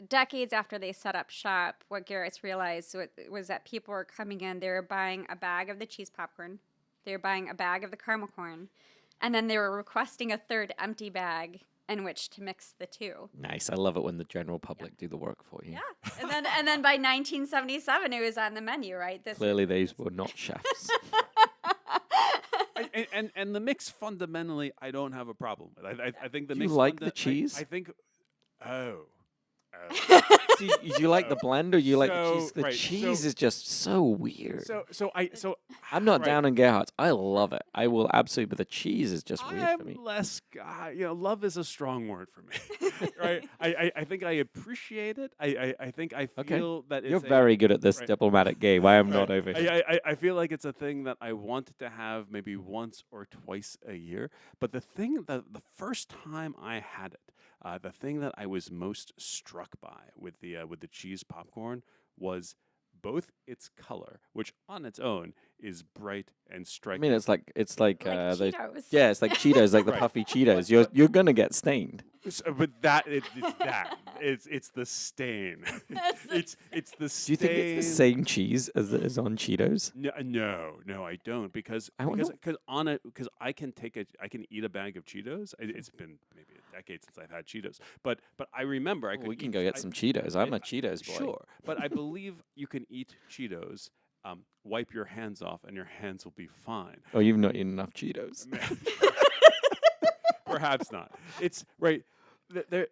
decades after they set up shop, what Garrett's realized was that people were coming in, they were buying a bag of the cheese popcorn, they were buying a bag of the caramel corn, and then they were requesting a third empty bag in which to mix the two. Nice. I love it when the general public do the work for you. Yeah, and then by 1977, it was on the menu, right? This Clearly, these were not chefs. and the mix fundamentally, I don't have a problem with. I think the Do you mix. like the cheese? I think. Oh. Do you like the blend or you like the cheese? So, The right, cheese so- is just so weird. So I'm not right. down on Gerhardt's. I love it. I will absolutely, but the cheese is just weird for me. I'm less, love is a strong word for me, right? I think I appreciate it. I think I feel that it's You're very good at this right. diplomatic game. I am not over here. I feel like it's a thing that I want to have maybe once or twice a year. But the first time I had it, the thing that I was most struck by with the cheese popcorn was both its color, which on its own is bright and I striking. mean, it's like the Cheetos. yeah, it's like Cheetos, like the Right. puffy Cheetos. You're gonna get stained. But it's the stain. it's the stain. Do you think it's the same cheese as it is on Cheetos? No, I don't because I wonder- because I can eat a bag of Cheetos. It's been maybe a decade since I've had Cheetos, but I remember I could. We can eat- go get some Cheetos. I'm I- a Cheetos boy. Sure, but I believe you can eat Cheetos. Wipe your hands off, and your hands will be fine. Oh, you've not eaten enough Cheetos. Perhaps not. It's right.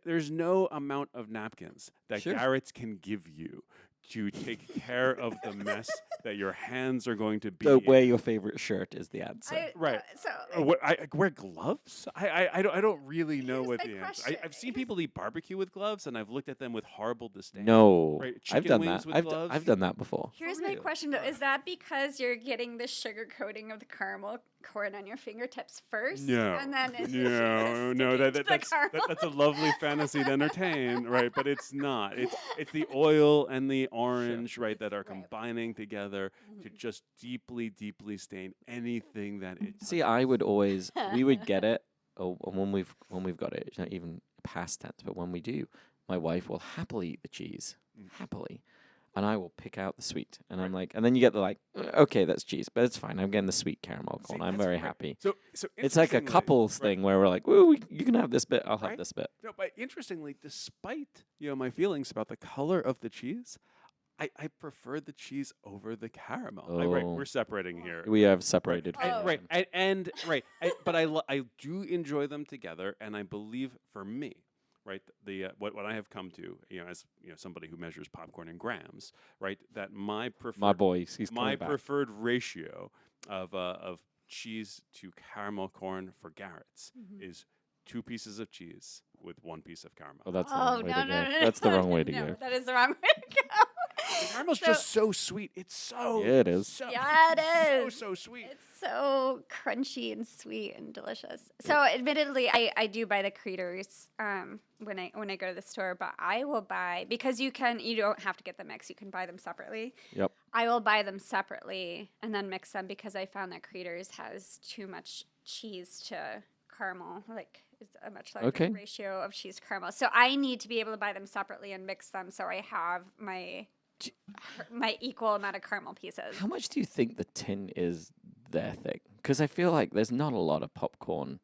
There's no amount of napkins that Sure. Garrett's can give you to take care of the mess that your hands are going to be. So in. wear your favorite shirt is the answer. Right. So I wear gloves? I don't really know Here's what my the answer. question. I've seen people eat barbecue with gloves, and I've looked at them with horrible disdain. No, Right, I've chicken done wings that. with I've gloves? done that before. here's my question though: is that because you're getting the sugar coating of the caramel corn on your fingertips first? No, and then it's no. sticking to the caramel? That's a lovely fantasy to entertain, right? But it's not. It's the oil and the orange, right, that are combining together to just deeply, deeply stain anything that it. See, I would always we would get it. Oh, and when we've got it, it's not even past tense, but when we do, my wife will happily eat the cheese, happily, and I will pick out the sweet, and I'm like, and then you get the like, okay, that's cheese, but it's fine. I'm getting the sweet caramel corn. I'm that's very right. happy. So It's like a interestingly- couples right. thing where we're like, well, you can have this bit, I'll have Right. this bit. No, but interestingly, despite my feelings about the color of the cheese, I prefer the cheese over the caramel. Right, Oh. we're separating here. We have separated. And- feelings. right, but I do enjoy them together, and I believe for me, right? What I have come to, as somebody who measures popcorn in grams, right? That my preferred ratio of cheese to caramel corn for Garrett's is 2 pieces of cheese with 1 piece of caramel. Oh, that's the wrong way to go. That's the wrong way to go. That is the wrong way to go. The caramel's just so sweet. It's so it is. It is. So sweet. It's so crunchy and sweet and delicious. So, admittedly, I do buy the craters when I go to the store, but I will buy, because you don't have to get the mix. You can buy them separately. Yep. I will buy them separately and then mix them, because I found that craters has too much cheese to caramel. Like, it's a much larger ratio of cheese to caramel. So I need to be able to buy them separately and mix them, so I have my equal amount of caramel pieces. How much do you think the tin is their thing? Because I feel like there's not a lot of popcorn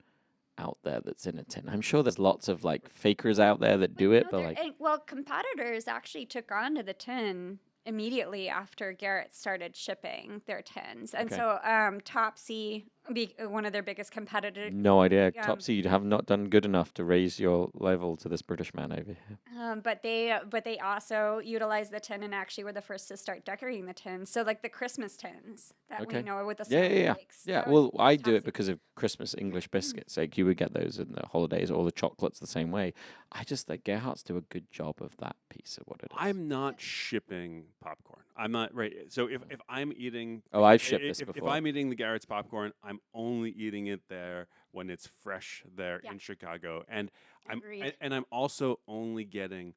out there that's in a tin. I'm sure there's lots of like fakers out there that do it, but competitors actually took on to the tin immediately after Garrett started shipping their tins, and so Topsy, one of their biggest competitors. No idea. Topsy, you have not done good enough to raise your level to this British man over here. But they also utilized the tin and actually were the first to start decorating the tins. So like the Christmas tins that we know with the snowflakes. Yeah. Well, I do it because of Christmas English biscuits. Like you would get those in the holidays, or the chocolates the same way. I just like Gerhardt's do a good job of that piece of what it is. I'm not shipping popcorn. I'm not right. So if I'm eating, I've shipped this before. If I'm eating the Garrett's popcorn, I'm only eating it there when it's fresh there in Chicago, and I'm also only getting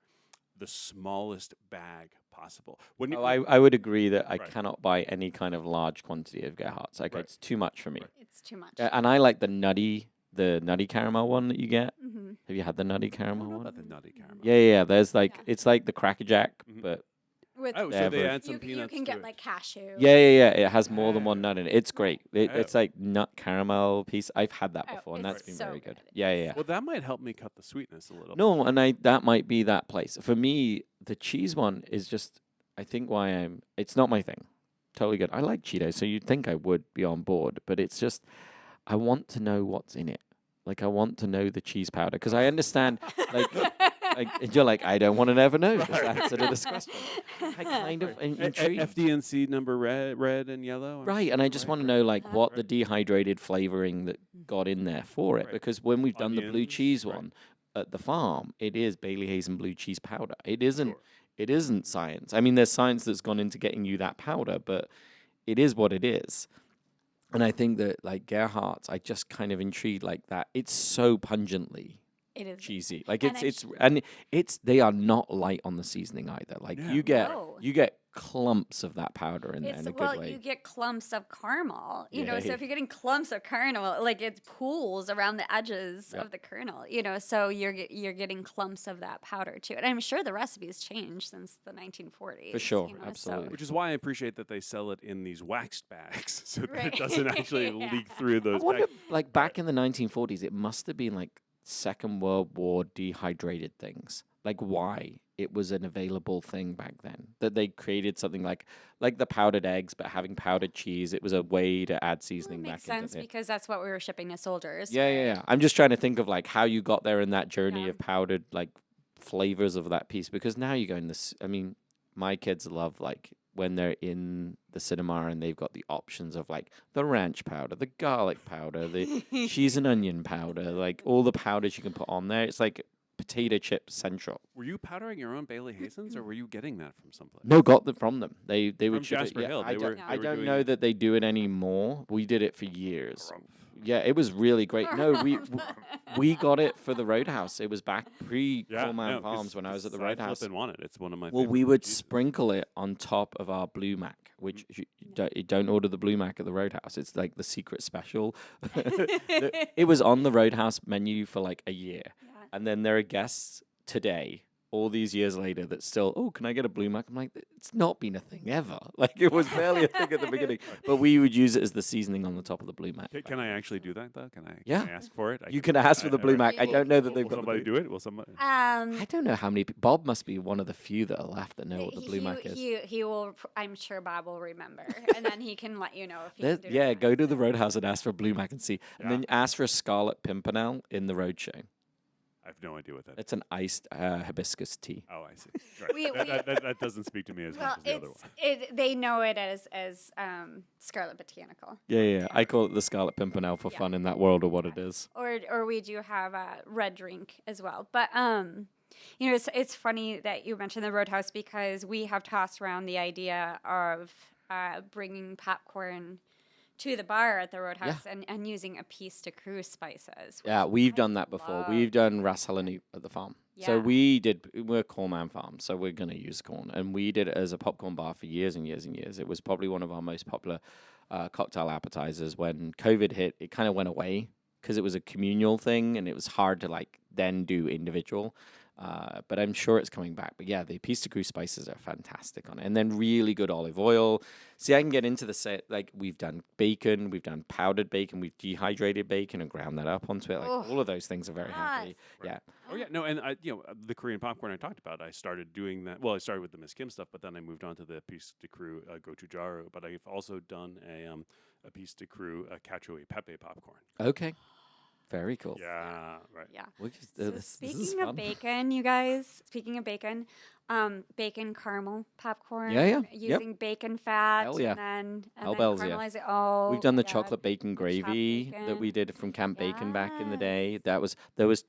the smallest bag possible. I would agree that I cannot buy any kind of large quantity of Gerhardt's. Like it's too much for me. It's too much. And I like the nutty caramel one that you get. Mm-hmm. Have you had the nutty caramel one? About the nutty caramel. Yeah. There's it's like the Cracker Jack, but so they add some peanuts. You can to get it. like cashew. Yeah. It has more than one nut in it. It's great. It's like nut caramel piece. I've had that before, and that's been so very good. good. Yeah. Well, that might help me cut the sweetness a little. No, and that might be that place for me. The cheese one is just, I think it's not my thing. Totally good. I like Cheetos, so you'd think I would be on board, but it's just, I want to know what's in it. Like I want to know the cheese powder, because I understand like you're like, I don't want to ever know. Just answer to this question. I kind of intrigued. FD&C number red and yellow. Right, and I just want to know what the dehydrated flavoring that got in there for it, because when we've done the blue cheese one at the farm, it is Bailey Hazen blue cheese powder. It isn't science. I mean, there's science that's gone into getting you that powder, but it is what it is. And I think that like Gerhardt's, I just kind of intrigued like that. It's so pungently cheesy. Like they are not light on the seasoning either. Like you get clumps of that powder in there in a good way. You get clumps of caramel, so if you're getting clumps of caramel, like it pools around the edges of the kernel, so you're getting clumps of that powder too. And I'm sure the recipe's changed since the 1940s. For sure, absolutely. So. Which is why I appreciate that they sell it in these waxed bags, so that it doesn't actually leak through those bags. Like back in the 1940s, it must have been like Second World War dehydrated things. Like why it was an available thing back then, that they created something like the powdered eggs, but having powdered cheese. It was a way to add seasoning back into it. Makes sense, because that's what we were shipping to soldiers. Yeah. I'm just trying to think of like how you got there in that journey of powdered like flavors of that piece, because now you go in this. I mean, my kids love like when they're in the cinema and they've got the options of like the ranch powder, the garlic powder, the cheese and onion powder, like all the powders you can put on there. It's like potato chip central. Were you powdering your own Bailey Hazens, or were you getting that from someplace? No, got them from them. They would ship Jasper it. Hill. I don't know that they do it anymore. We did it for years. Yeah, it was really great. No, we got it for the Roadhouse. It was back pre-Coleman Farms when I was at the Roadhouse. I want it. It's one of my. Well, we would sprinkle it on top of our Blue Mac, which you don't order the Blue Mac at the Roadhouse. It's like the secret special. It was on the Roadhouse menu for like a year, and then there are guests today, all these years later, that still, can I get a Blue Mac? I'm like, it's not been a thing ever. Like it was barely a thing at the beginning, but we would use it as the seasoning on the top of the Blue Mac. Can I actually do that though? Can I ask for it? You can ask for the Blue Mac. I don't know that they've got. Will somebody do it? Will somebody? I don't know how many. Bob must be one of the few that are left that know what the Blue Mac is. He will. I'm sure Bob will remember, and then he can let you know if he can do it. Go to the Roadhouse and ask for a Blue Mac and see, and then ask for a Scarlet Pimpernel in the Roadshow. I have no idea what that is. It's an iced hibiscus tea. Oh, I see. Right. That doesn't speak to me as much as the other one. They know it as Scarlet Botanical. Yeah. I call it the Scarlet Pimpernel for fun in that world of what it is. Or we do have a red drink as well. But it's funny that you mentioned the Roadhouse because we have tossed around the idea of bringing popcorn to the bar at the Roadhouse and using a piece de cru spices. Yeah, we've done that before. We've done Ras Helen at the farm. Yeah. So we're a Cornman farm, so we're going to use corn. And we did it as a popcorn bar for years and years and years. It was probably one of our most popular cocktail appetizers. When COVID hit, it kind of went away because it was a communal thing and it was hard to then do individual. But I'm sure it's coming back. But yeah, the piece de cru spices are fantastic on it. And then really good olive oil. See, I can get into the set. We've done bacon, we've done powdered bacon, we've dehydrated bacon and ground that up onto it. All of those things are very happy. Right. Yeah. Oh yeah, no, and the Korean popcorn I talked about, I started doing that. Well, I started with the Miss Kim stuff, but then I moved on to the piece de cru gochujang. But I've also done a piece de cru cacio e pepe popcorn. Okay. Very cool. Yeah, right. Yeah. Speaking of bacon, you guys, bacon caramel popcorn. Yeah. Using bacon fat. Hell yeah. And then caramelize it. Oh, we've done the chocolate bacon gravy that we did from Camp Bacon back in the day. There was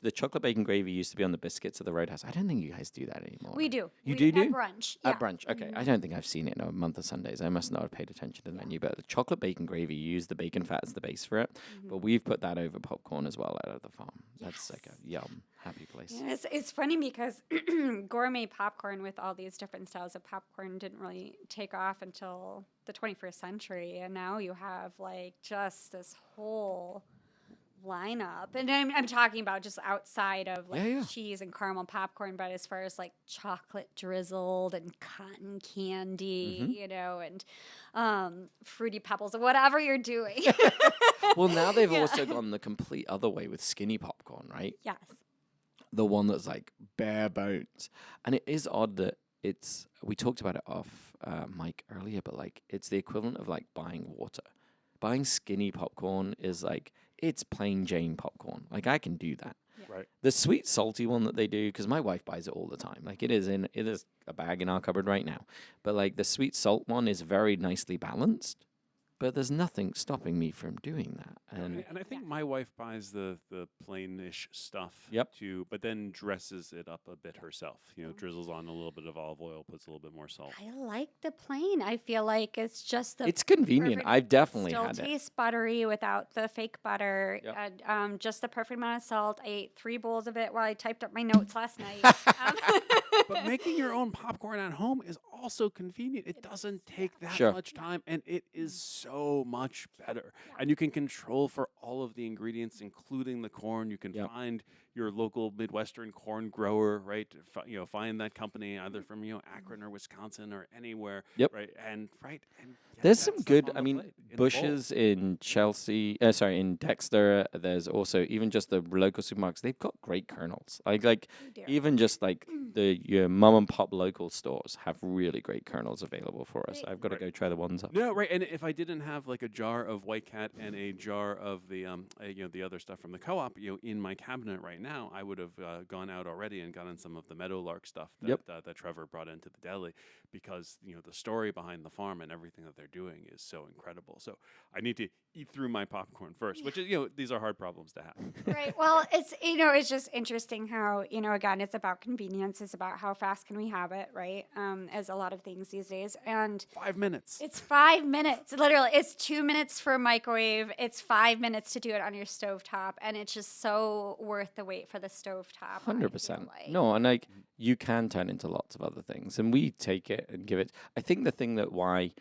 the chocolate bacon gravy used to be on the biscuits at the Roadhouse. I don't think you guys do that anymore. We do. You do? At brunch. Yeah. At brunch. Okay. I don't think I've seen it in a month of Sundays. I must not have paid attention to the menu. But the chocolate bacon gravy, you use the bacon fat as the base for it. But we've put that over popcorn as well out of the farm. That's like a yum. Happy place. Yeah, it's funny because gourmet popcorn with all these different styles of popcorn didn't really take off until the 21st century. And now you have just this whole lineup. And I'm talking about just outside of cheese and caramel popcorn, but as far as chocolate drizzled and cotton candy, and fruity pebbles or whatever you're doing. Well, now they've also gone the complete other way with skinny popcorn, right? Yes. The one that's bare bones. And it is odd that we talked about it off mic earlier, but it's the equivalent of buying water. Buying skinny popcorn is it's plain Jane popcorn. I can do that. Yeah. Right. The sweet salty one that they do, because my wife buys it all the time. It is a bag in our cupboard right now. But the sweet salt one is very nicely balanced. But there's nothing stopping me from doing that. And I think my wife buys the plain-ish stuff too, but then dresses it up a bit herself. Drizzles on a little bit of olive oil, puts a little bit more salt. I like the plain. I feel like it's just it's convenient. I've definitely had it. Still tastes buttery without the fake butter. Yep. Just the perfect amount of salt. I ate 3 bowls of it while I typed up my notes last night. But making your own popcorn at home is also convenient. It doesn't take that much time, and it is so much better. And you can control for all of the ingredients, including the corn. You can find your local Midwestern corn grower, right? Find that company either from Akron or Wisconsin or anywhere, right? And there's some good. Bush's in Chelsea. In Dexter. There's also even just the local supermarkets. They've got great kernels. Even just your mom and pop local stores have really great kernels available for us. I've got to go try the ones up. No, right. And if I didn't have a jar of White Cat and a jar of the the other stuff from the co-op in my cabinet right now, I would have gone out already and gotten some of the Meadowlark stuff that Trevor brought into the deli, because the story behind the farm and everything that they're doing is so incredible. So I need to eat through my popcorn first, which is these are hard problems to have. Right. Well, it's just interesting how again, it's about convenience. It's about how fast can we have it, right? As a lot of things these days. And 5 minutes. It's 5 minutes. Literally, it's 2 minutes for a microwave. It's 5 minutes to do it on your stovetop, and it's just so worth the wait for the stovetop. 100%. No, and you can turn into lots of other things, and we take it and give it. I think the thing that why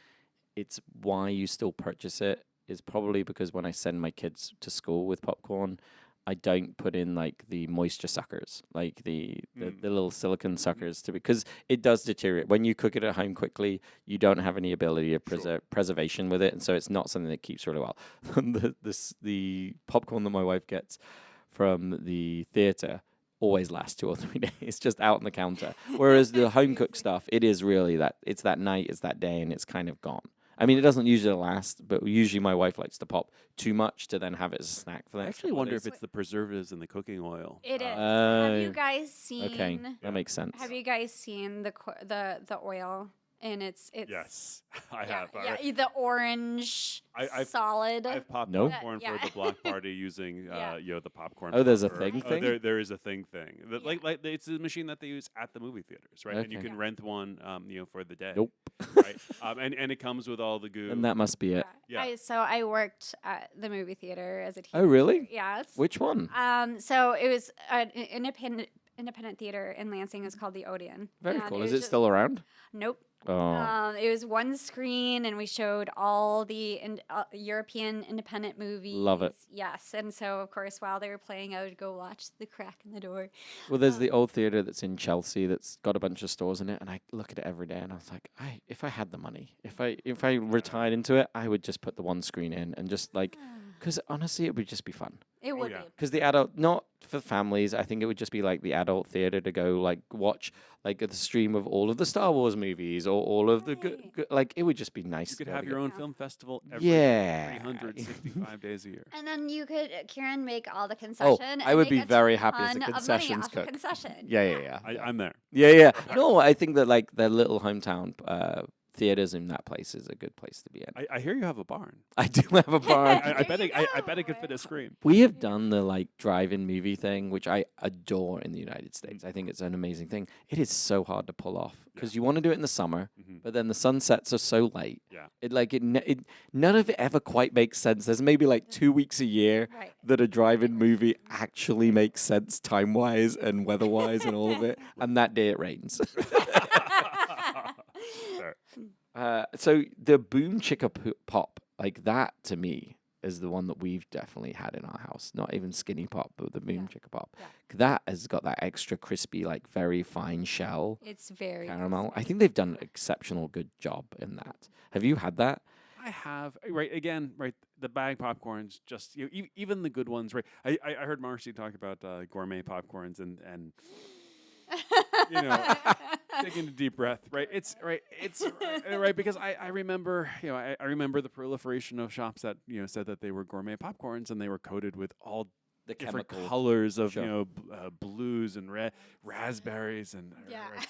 you still purchase it is probably because when I send my kids to school with popcorn, I don't put in the moisture suckers, the little silicone suckers, because it does deteriorate. When you cook it at home quickly, you don't have any ability of preservation with it, and so it's not something that keeps really well. The popcorn that my wife gets from the theater always lasts 2 or 3 days, just out on the counter. Whereas the home cooked stuff, it is really it's that night, it's that day, and it's kind of gone. I mean, it doesn't usually last, but usually my wife likes to pop too much to then have it as a snack for the I next actually couple of wonder if days. it's the preservatives in the cooking oil. It is. Have you guys seen? Okay, that makes sense. Have you guys seen the oil? And it's Yes, I yeah, have. yeah, the orange solid. I've popped No. popcorn for the block party using the popcorn. Oh, there's a popper. thing? There is a thing. Like it's a machine that they use at the movie theaters, right? And you Okay. can rent one, for the day. Nope. Right. And it comes with all the goo. And that must be it. Yeah. So I worked at the movie theater as a teacher. Oh, really? Yeah. Which one? So it was an independent theater in Lansing. It's called the Odeon. Very And cool. was Is it still around? Nope. Oh. It was one screen, and we showed all the European independent movies. Love it. Yes, and so of course, while they were playing, I would go watch The Crack in the Door. Well, there's the old theater that's in Chelsea that's got a bunch of stores in it, and I look at it every day, and I was like, if I had the money, if I retired into it, I would just put the one screen in and just because honestly, it would just be fun. It would yeah. be. Because the adult, not for families, I think it would just be like the adult theater to go watch the stream of all of the Star Wars movies or all of the it would just be nice. You to could be have able your to own go. film festival every Yeah. 365 days a year. And then you could, Kieran, make all the concession. I and would make be a very happy as a ton of money concessions off cook. concession. Yeah. I'm there. Yeah. No, I think that their little hometown theaters in that place is a good place to be in. I hear you have a barn. I do have a barn. I bet There it, you I bet it could go. fit a screen. We have done the drive-in movie thing, which I adore in the United States. I think it's an amazing thing. It is so hard to pull off because you want to do it in the summer, but then the sunsets are so late. Yeah. None of it ever quite makes sense. There's maybe 2 weeks a year Right. that a drive-in movie actually makes sense time-wise and weather-wise and all of it. And that day it rains. So the boom chicka pop, that to me is the one that we've definitely had in our house. Not even skinny pop, but the boom chicka pop. Yeah. That has got that extra crispy, very fine shell It's very caramel. I think they've done an exceptional good job in that. Have you had that? I have the bag popcorns. Just even the good ones. Right. I heard Marcy talk about gourmet popcorns and taking a deep breath. Right. It's right because I remember I remember the proliferation of shops that said that they were gourmet popcorns and they were coated with all The different chemical. colors of Sure. blues and raspberries and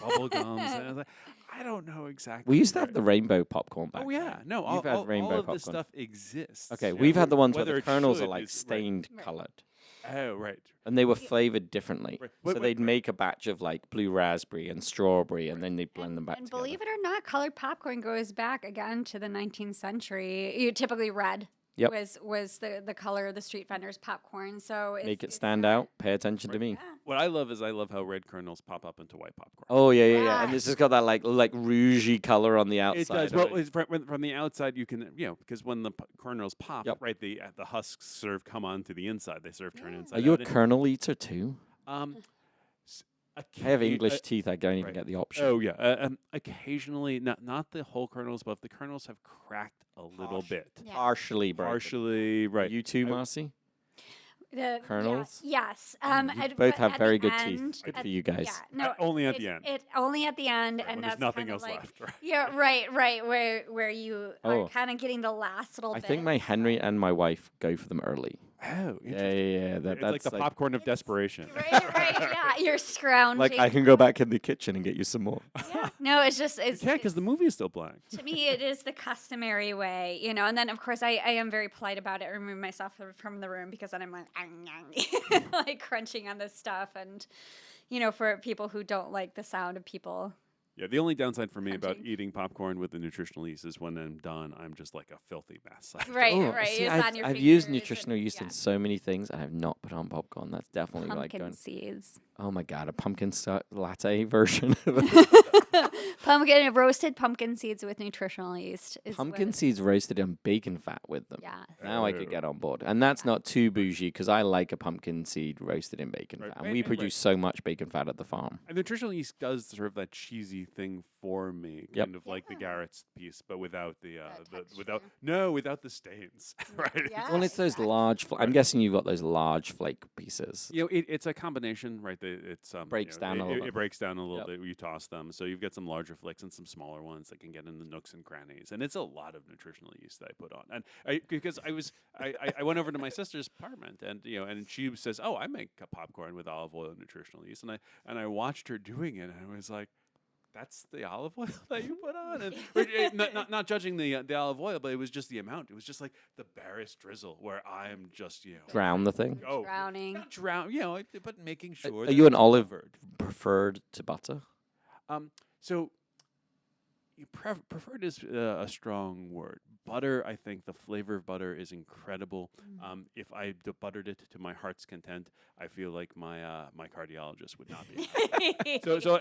bubble gums. And I was like, I don't know exactly. We used to have the rainbow popcorn back Oh yeah, then. no, You've had rainbow all of popcorn. this stuff exists. Okay, you know, we've had the ones where whether the it kernels should are is- stained Right. colored. Oh right. And they were flavored differently. Right. So Wait, they'd make a batch of blue raspberry and strawberry and then they'd blend them back And together. believe it or not, colored popcorn goes back again to the 19th century. Typically red Yep. was the color of the street vendors' popcorn. So Make it it's stand not- out. Pay attention to me. Yeah. What I love is how red kernels pop up into white popcorn. Oh yeah. And Yes. it's just got that rougey color on the outside. It does. of Well, it. from the outside, you can, because when the kernels pop, Yep. right, the husks come onto the inside. They turn inside. Are you a out. kernel eater too? I have English teeth. I don't even right. get the option. Oh yeah. Occasionally, not the whole kernels, but if the kernels have cracked a little bit, Yeah. Partially broken. partially, right. You too, I- Marcy? Kernels? Yes. You both have very good teeth. Good at- for you guys. Yeah, no, only at the end. It only at the end, Right, and when that's there's nothing kinda else like, left. Right. Yeah, right. Where you Oh. are kind of getting the last little I bit. think my Henry and my wife go for them early. Oh, Yeah. it's That's like the popcorn of desperation. Right. Yeah, you're scrounging. I can go back in the kitchen and get you some more. Yeah. No, it's just it's. Yeah, because the movie is still playing. To me, it is the customary way, and then of course I am very polite about it. I remove myself from the room because then I'm like crunching on this stuff, and for people who don't like the sound of people. Yeah, the only downside for me about Crunching. eating popcorn with the nutritional yeast is when I'm done, I'm just like a filthy mess. Right. See, It's on your I've used fingers nutritional and- yeast yeah. in so many things, and I've not put on popcorn. That's definitely Pumpkin going. seeds. Oh my god, a pumpkin latte version of it. Roasted pumpkin seeds with nutritional yeast. Is Pumpkin what- seeds roasted in bacon fat with them. Yeah. Now I could get on board, and that's not too bougie because I like a pumpkin seed roasted in bacon Right. fat, and Right, we right, produce so much bacon fat at the farm. And nutritional yeast does serve that cheesy thing for me, Yep. kind of like the Garrett's piece, but without the texture. without the stains, right? Yeah. Well, it's those exactly. large. I'm guessing you've got those large flake pieces. It's a combination, right? It's Breaks down a little It bit. breaks down a little Yep. bit. You toss them, so you've got some larger flakes and some smaller ones that can get in the nooks and crannies, and it's a lot of nutritional yeast that I put on. And because I went over to my sister's apartment, and and she says, "Oh, I make a popcorn with olive oil and nutritional yeast," and I watched her doing it, and I was like, that's the olive oil that you put on, and not judging the olive oil, but it was just the amount. It was just like the barest drizzle, where I am just drown the thing. Drowning, not drown, but making sure. Are you an olive preferred to butter? So preferred is a strong word. Butter, I think the flavor of butter is incredible. If I buttered it to my heart's content, I feel like my cardiologist would not be. So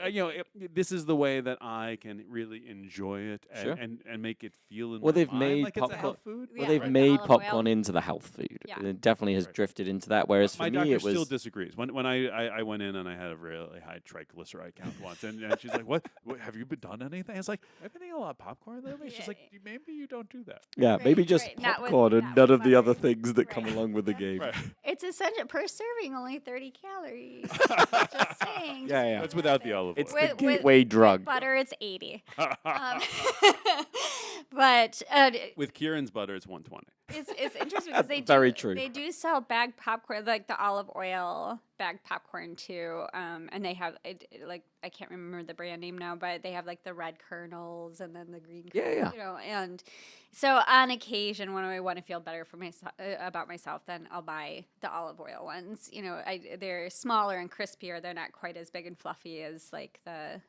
this is the way that I can really enjoy it and make it feel in my mind like it's a health food. Well, they've made popcorn into the health food. Yeah. It definitely has drifted into that. Whereas for me, it was still disagrees. When I went in and I had a really high triglyceride count once, and she's like, "What? Have you been done anything?" I was like, "I've been eating a lot of popcorn lately." She's like, "Maybe you don't do that." Yeah, maybe just popcorn and none of the other things that come along with the game. Right. It's essential per serving, only 30 calories. Just saying. Yeah. That's without the olive oil. It's the gateway drug. With butter, it's 80. But with Kieron's butter, it's 120. It's interesting because they do sell bagged popcorn, like the olive oil bagged popcorn too. And they have like, I can't remember the brand name now, but they have like the red kernels and then the green kernels, and so on occasion when I want to feel better for about myself, then I'll buy the olive oil ones. They're smaller and crispier. They're not quite as big and fluffy as like the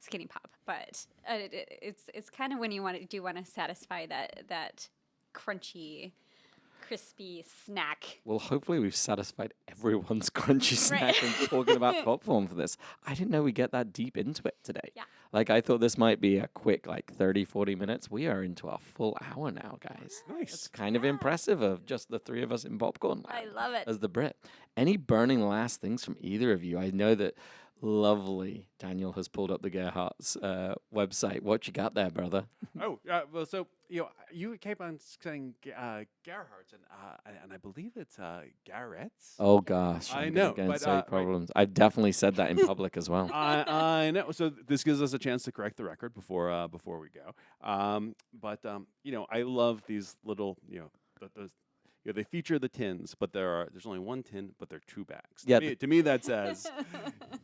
Skinny Pop, but it's kind of when you want to satisfy that crunchy, crispy snack. Well, hopefully we've satisfied everyone's crunchy snack from talking about popcorn for this. I didn't know we get that deep into it today. Yeah. Like, I thought this might be a quick, 30, 40 minutes. We are into our full hour now, guys. Nice. It's kind of impressive of just the three of us in popcorn land. I love it. As the Brit. Any burning last things from either of you? I know that lovely Daniel has pulled up the Gerhardt's website. What you got there, brother? Well, so you keep on saying Gerhardt's, and I believe it's Garrett's. Oh gosh, I know, but problems. I've definitely said that in public as well. I know. So this gives us a chance to correct the record before we go. I love these little those. They feature the tins, but there's only one tin, but there are two bags. Yeah, to me that says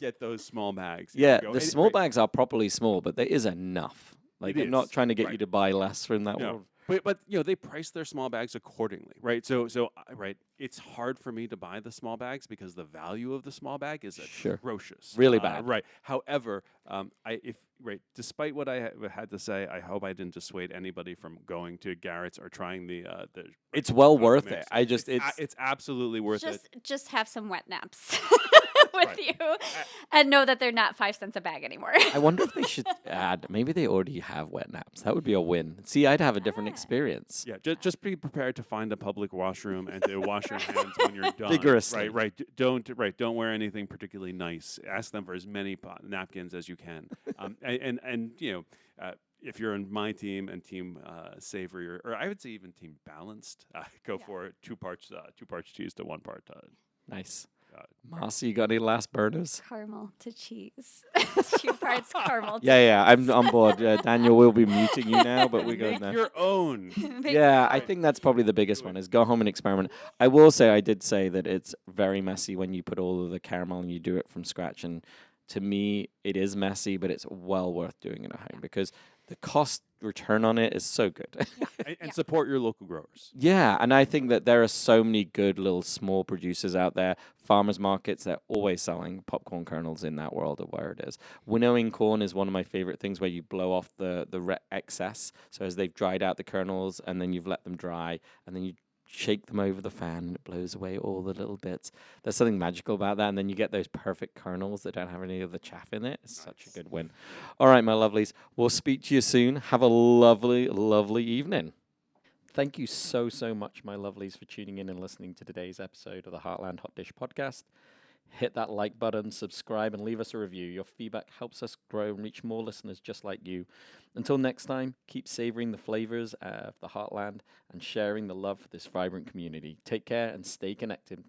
get those small bags. Yeah, the small bags are properly small, but there is enough. Like, they're not trying to get you to buy less from that world. But they price their small bags accordingly, right? So it's hard for me to buy the small bags because the value of the small bag is atrocious, really bad. Right. However, despite what I had to say, I hope I didn't dissuade anybody from going to Garrett's or trying the. It's well worth it. It's absolutely worth it. Just have some wet naps. With you, and know that they're not 5 cents a bag anymore. I wonder if they should add. Maybe they already have wet naps. That would be a win. See, I'd have a different experience. Yeah, just be prepared to find a public washroom and to wash your hands when you're done. Vigorously. Right. Don't wear anything particularly nice. Ask them for as many napkins as you can. If you're in my team and Team Savory, or I would say even Team Balanced, go for 2 parts cheese to 1 part. Nice. Marcy, you got any last burners? Caramel to cheese. 2 parts caramel to Yeah, I'm on board. Daniel will be muting you now, but we're going there. Make your own. I think that's probably the biggest one, is go home and experiment. I will say, I did say that it's very messy when you put all of the caramel and you do it from scratch. And to me, it is messy, but it's well worth doing it at home because the cost return on it is so good. And support your local growers. Yeah, and I think that there are so many good little small producers out there, farmers markets, they're always selling popcorn kernels in that world of where it is. Winnowing corn is one of my favorite things, where you blow off the excess. So as they've dried out the kernels and then you've let them dry and then you shake them over the fan and it blows away all the little bits. There's something magical about that, and then you get those perfect kernels that don't have any of the chaff in it. It's such a good win. All right, my lovelies, we'll speak to you soon. Have a lovely, lovely evening. Thank you so much, my lovelies, for tuning in and listening to today's episode of the Heartland Hot Dish Podcast. Hit that like button, subscribe, and leave us a review. Your feedback helps us grow and reach more listeners just like you. Until next time, keep savoring the flavors of the Heartland and sharing the love for this vibrant community. Take care and stay connected.